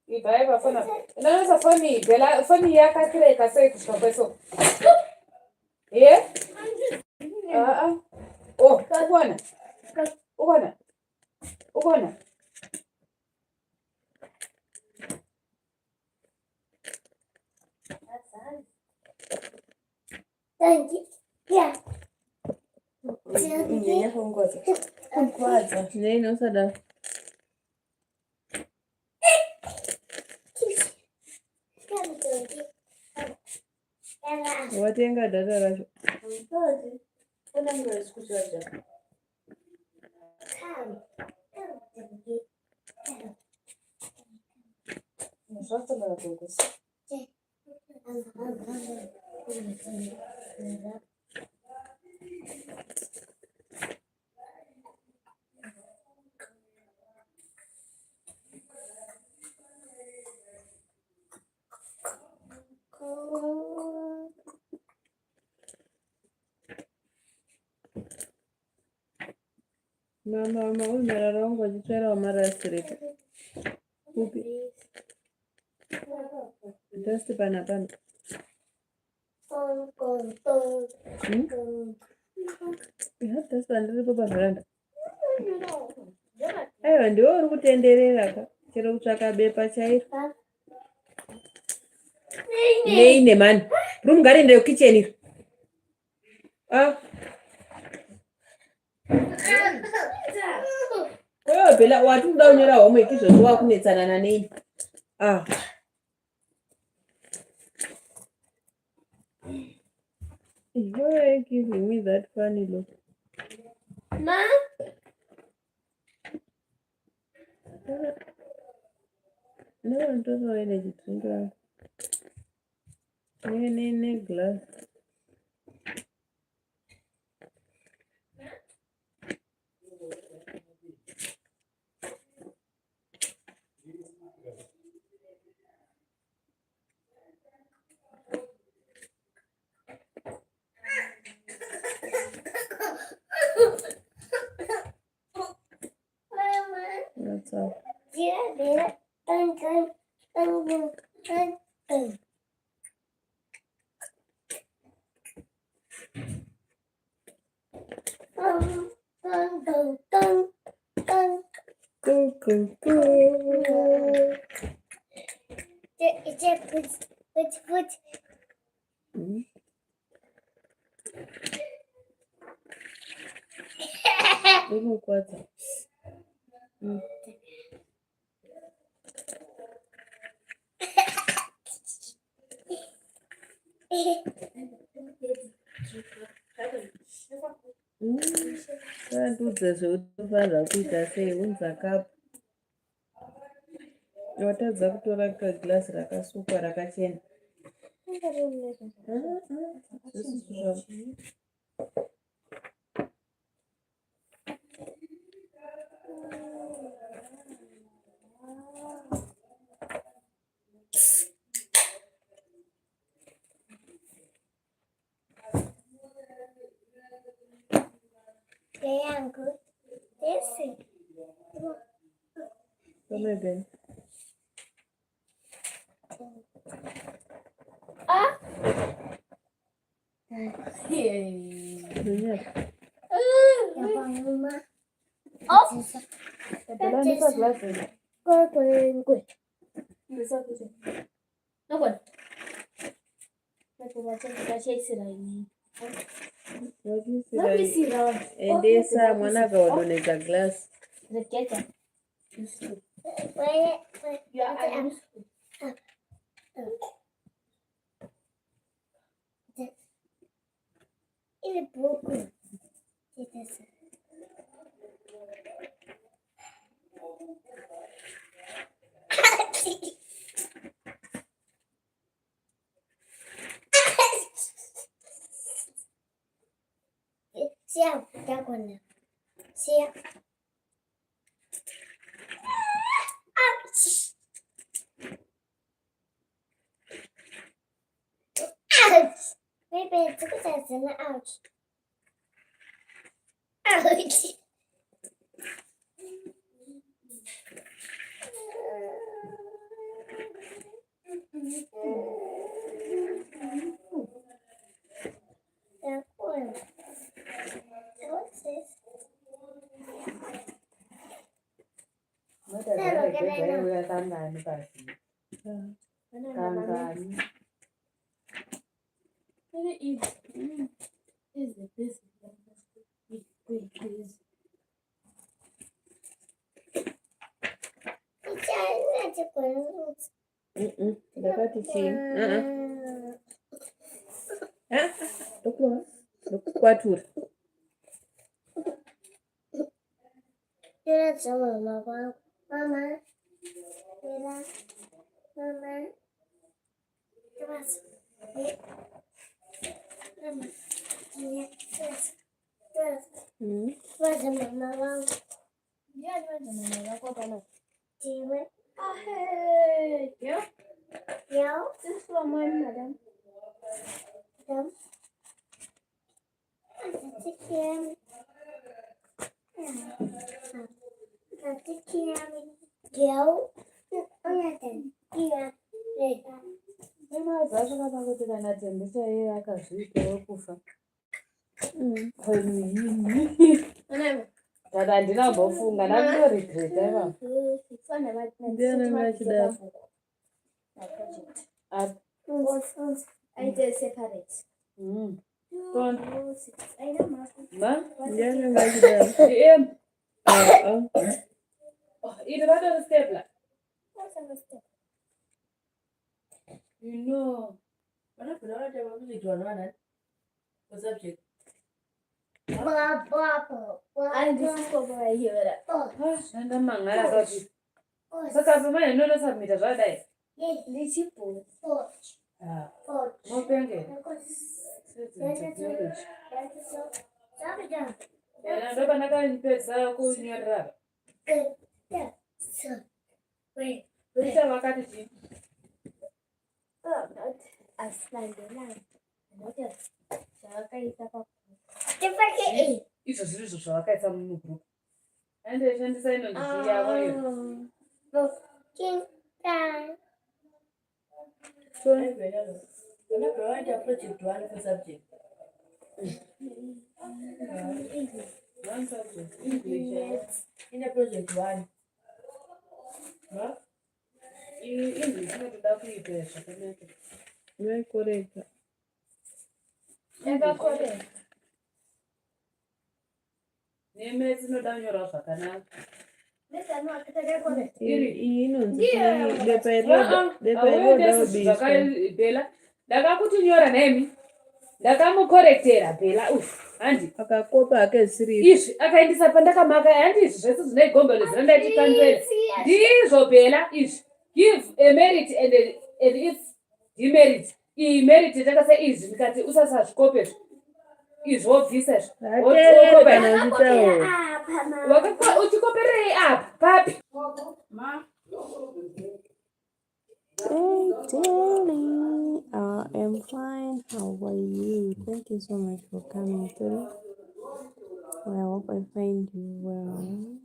[SPEAKER 3] Ibaiba fona. Unaweza foni bela foni yaka kile kasai kushikapeso. Eh? Ah. Oh, ukona. Ukona. Ukona.
[SPEAKER 4] Thank you. Yeah.
[SPEAKER 1] Nyanya kwanza. Kwanza. Nene usada. Watenga dada racho. Kuna mwe sikuchaja. Mshaka na kukosa. Mama unararongo jichera wa mara sirika. Upi. Dust pana. Dust pana kwa baranda. Ayo ndio uri kutenderera ka. Chero kutsvaka bepa chairo. Nene man. Room ngari ndio kitchen iri. Bela watu ndaunyora homwe kizozwa kunetsana na nini. You are giving me that funny look.
[SPEAKER 4] Ma?
[SPEAKER 1] No, don't know energy drink. Nene glass. What's up?
[SPEAKER 4] Yeah. Put.
[SPEAKER 1] Kwanza. Ndudze zvotofanira kuita sei unza kapu. Watadza kutora kagirazi rakasukwa rakachena. Come again. Endesa mwana akawadonedza glasi.
[SPEAKER 4] corner. See? Ouch! Ouch! Maybe it's because an ouch. Ouch! That one. What's this?
[SPEAKER 3] Kangani basi. Kangani.
[SPEAKER 4] Is this?
[SPEAKER 1] Ndakati chini. Ndokukwatura.
[SPEAKER 4] That's Mama. Mama. Mama. This is for my madam.
[SPEAKER 3] Zvakava kuti kana Tembisa iye akazviitawo kufa. Kana handinambofunga ndakungorigreta ivavo.
[SPEAKER 1] Ndiani machida?
[SPEAKER 4] I did separate.
[SPEAKER 1] Ndiani machida?
[SPEAKER 3] Iri vatori stapler.
[SPEAKER 4] What's a mistake?
[SPEAKER 3] You know. Subject.
[SPEAKER 4] And this is over here.
[SPEAKER 3] Shanda mangara roti. Saka pama inono submit zvadai.
[SPEAKER 4] Little boy.
[SPEAKER 3] Mopenge. Ndoba ndakapedza kunyorera. Vita vakati chii?
[SPEAKER 4] I stand alone.
[SPEAKER 3] Izvo zviri zvo zvavakaisa mugroup. Ende shandisa inonzi yavo iyo.
[SPEAKER 1] Project 1 for subject.
[SPEAKER 3] One subject. English.
[SPEAKER 1] In the project 1.
[SPEAKER 3] English inotoda kuita zvakanaka.
[SPEAKER 1] Yaikoreka.
[SPEAKER 4] Yakakoreka.
[SPEAKER 3] Nemaths inoda kunyorwa zvakanaka.
[SPEAKER 1] Iyi inonzi bepa iroda
[SPEAKER 3] Bela. Ndakakuti nyora nemi. Ndakamukorektera Bela. Handi.
[SPEAKER 1] Akakopa akesiri.
[SPEAKER 3] Izvi akaendesa pandakamaka handi izvi zvese zvine gombolezi randaiti kanzera. Ndizvo Bela izvi. Give a merit and its demerit. Iyi merit takasa izvi ndikati usasazvikope izvi wobvisa izvi.
[SPEAKER 1] Kana uchitawo.
[SPEAKER 3] Uchikoperei apa papi?
[SPEAKER 1] Hey, darling. I am fine. How are you? Thank you so much for coming through. Well, I hope I find you well.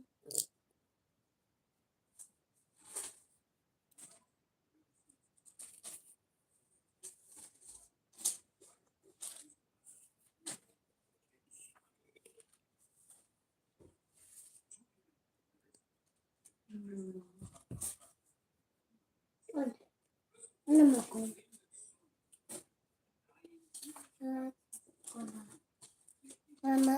[SPEAKER 4] Mama.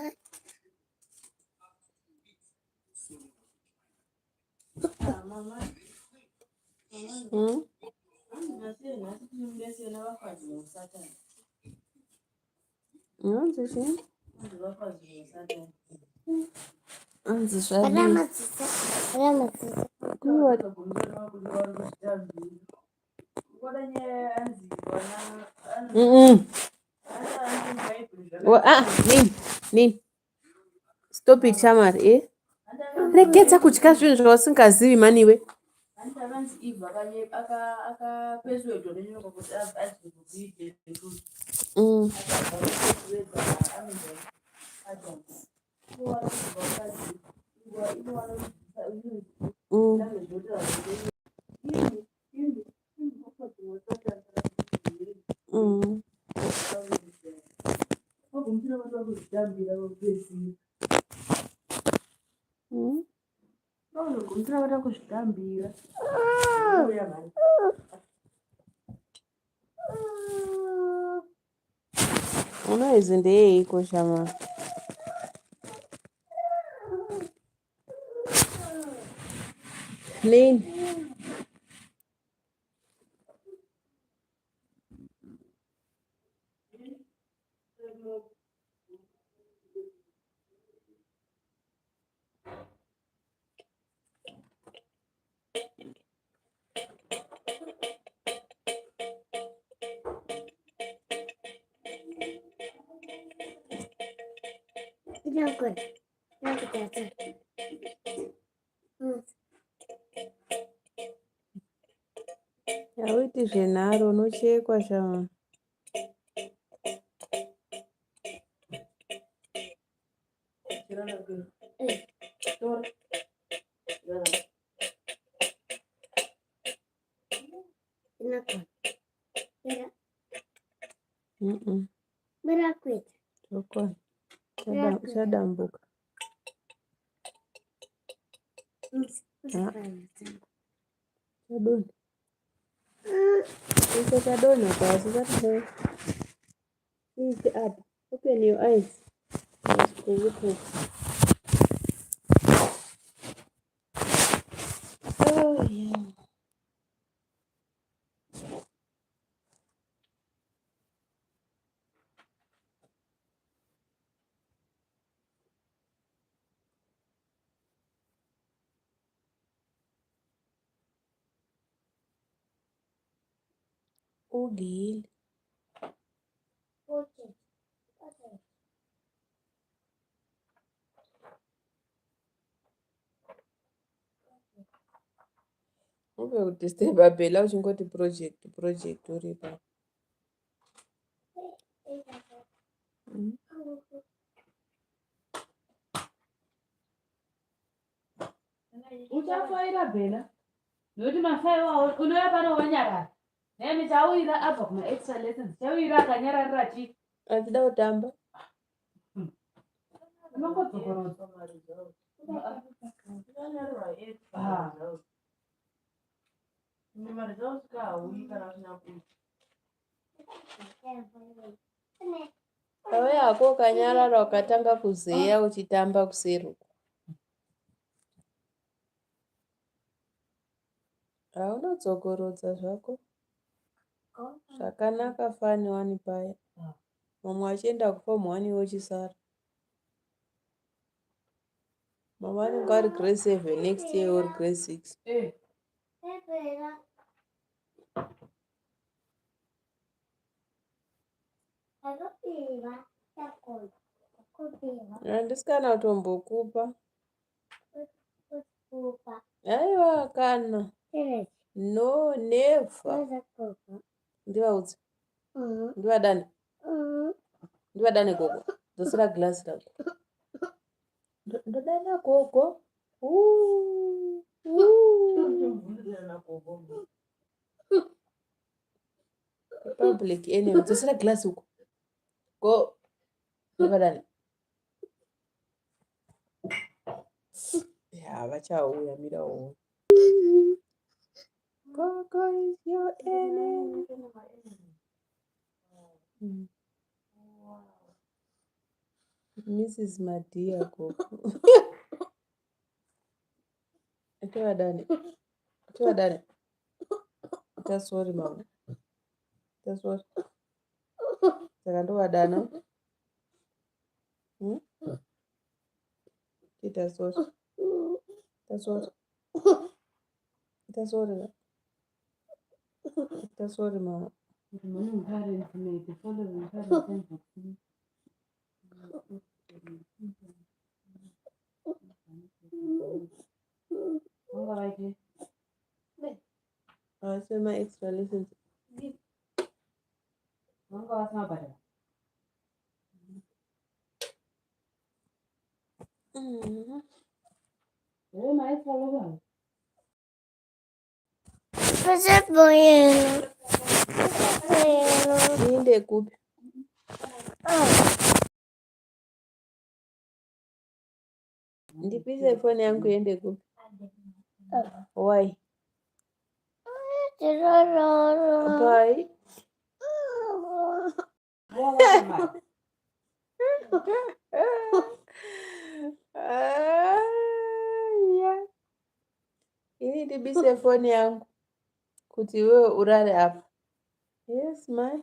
[SPEAKER 1] Nene. Stop it, Shamar, eh? Reketa kutya zvinhu zvausingazivi maniwe. Unaizi ndeiko Shamar? Nini?
[SPEAKER 4] Not good. Not good, that's it.
[SPEAKER 1] Hauiti zvenharo unochekwa Shamar.
[SPEAKER 4] Not good. Yeah.
[SPEAKER 1] Mm-mm.
[SPEAKER 4] But I quit.
[SPEAKER 1] Chokwa. Chadambuka. Chadoni. Iko chadona basi chadona. Easy up. Open your eyes. Oh yeah. Ugile.
[SPEAKER 4] Okay. Okay.
[SPEAKER 1] Ube udisturba Bella uchingoti project uripa.
[SPEAKER 3] Uchafaira Bella. Nokuti mafaiwa unouya pano wanyarara. Nemi chauira abva kuma extra lessons. Chauira akanyararira chi.
[SPEAKER 1] Atida kutamba.
[SPEAKER 3] Unongodzokorodza.
[SPEAKER 1] Awe ako ukanyarara ukatanga kuzeya uchitamba kuseri. Haunodzokorodza zvako. Zvakanaka fani wani paya. Mamwe achienda kufomu 1 wochisara. Mama anenge ari grade 7 next year or grade 6. Handisikana kutombokupa. Aiwa kana. No, never. Ndivaudze. Ndivadane. Ndivadane gogo. Ndosira glass rako. Ndodana gogo. Public enemy. Ndosira glass huko. Go. Ndivadane. Ya, vachauya mira uone. Gogo is your enemy. Mrs. Madia gogo. Ndivadane. Ndivadane. Sorry mama. Sorry. Saka ndovadana. Kita sorry. Sorry. Sorry. Sorry mama.
[SPEAKER 3] Vanga vaiti.
[SPEAKER 1] Awasema extra lessons.
[SPEAKER 3] Vanga vasina kubhadhara. Here maextra lessons.
[SPEAKER 4] Kusibuyela.
[SPEAKER 1] Niende kuphi? Ndipise foni yangu iende kuphi? Why? Bye. Yeah. Ini ndibise foni yangu kuti wewe urare apa. Yes, my.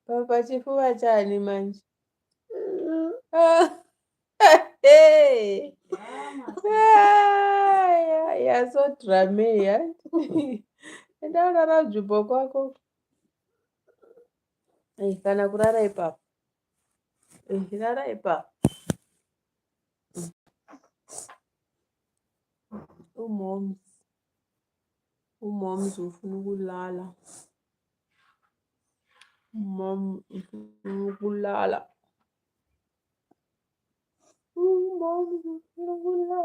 [SPEAKER 1] Papa chifuva chani manje? Hey. You're so dramatic, yeah? Ndaurara bvimbo kwako. Kana kurara ipapo. Rara ipapo. Umoms ufuna ukulala. Mom ufuna ukulala. Umoms ufuna ukulala.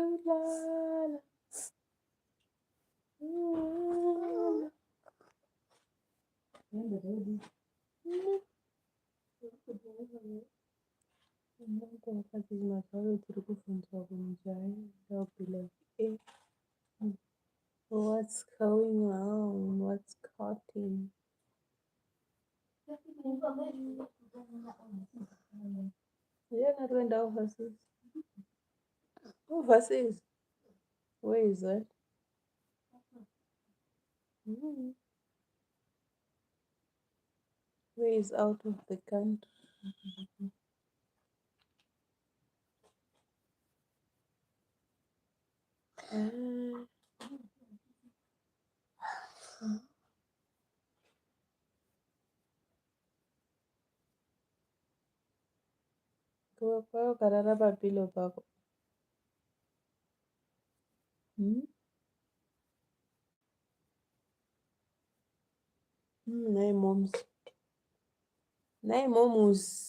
[SPEAKER 1] Ulala. Wakati maswali turi kufunzwa kumjai, they'll be like, hey, what's going on? What's cutting? You're not going to overseas. Overseas? Where is that? Where is out of the country? Kwa hiyo karara papilo pako. Nine moms. Nine moms.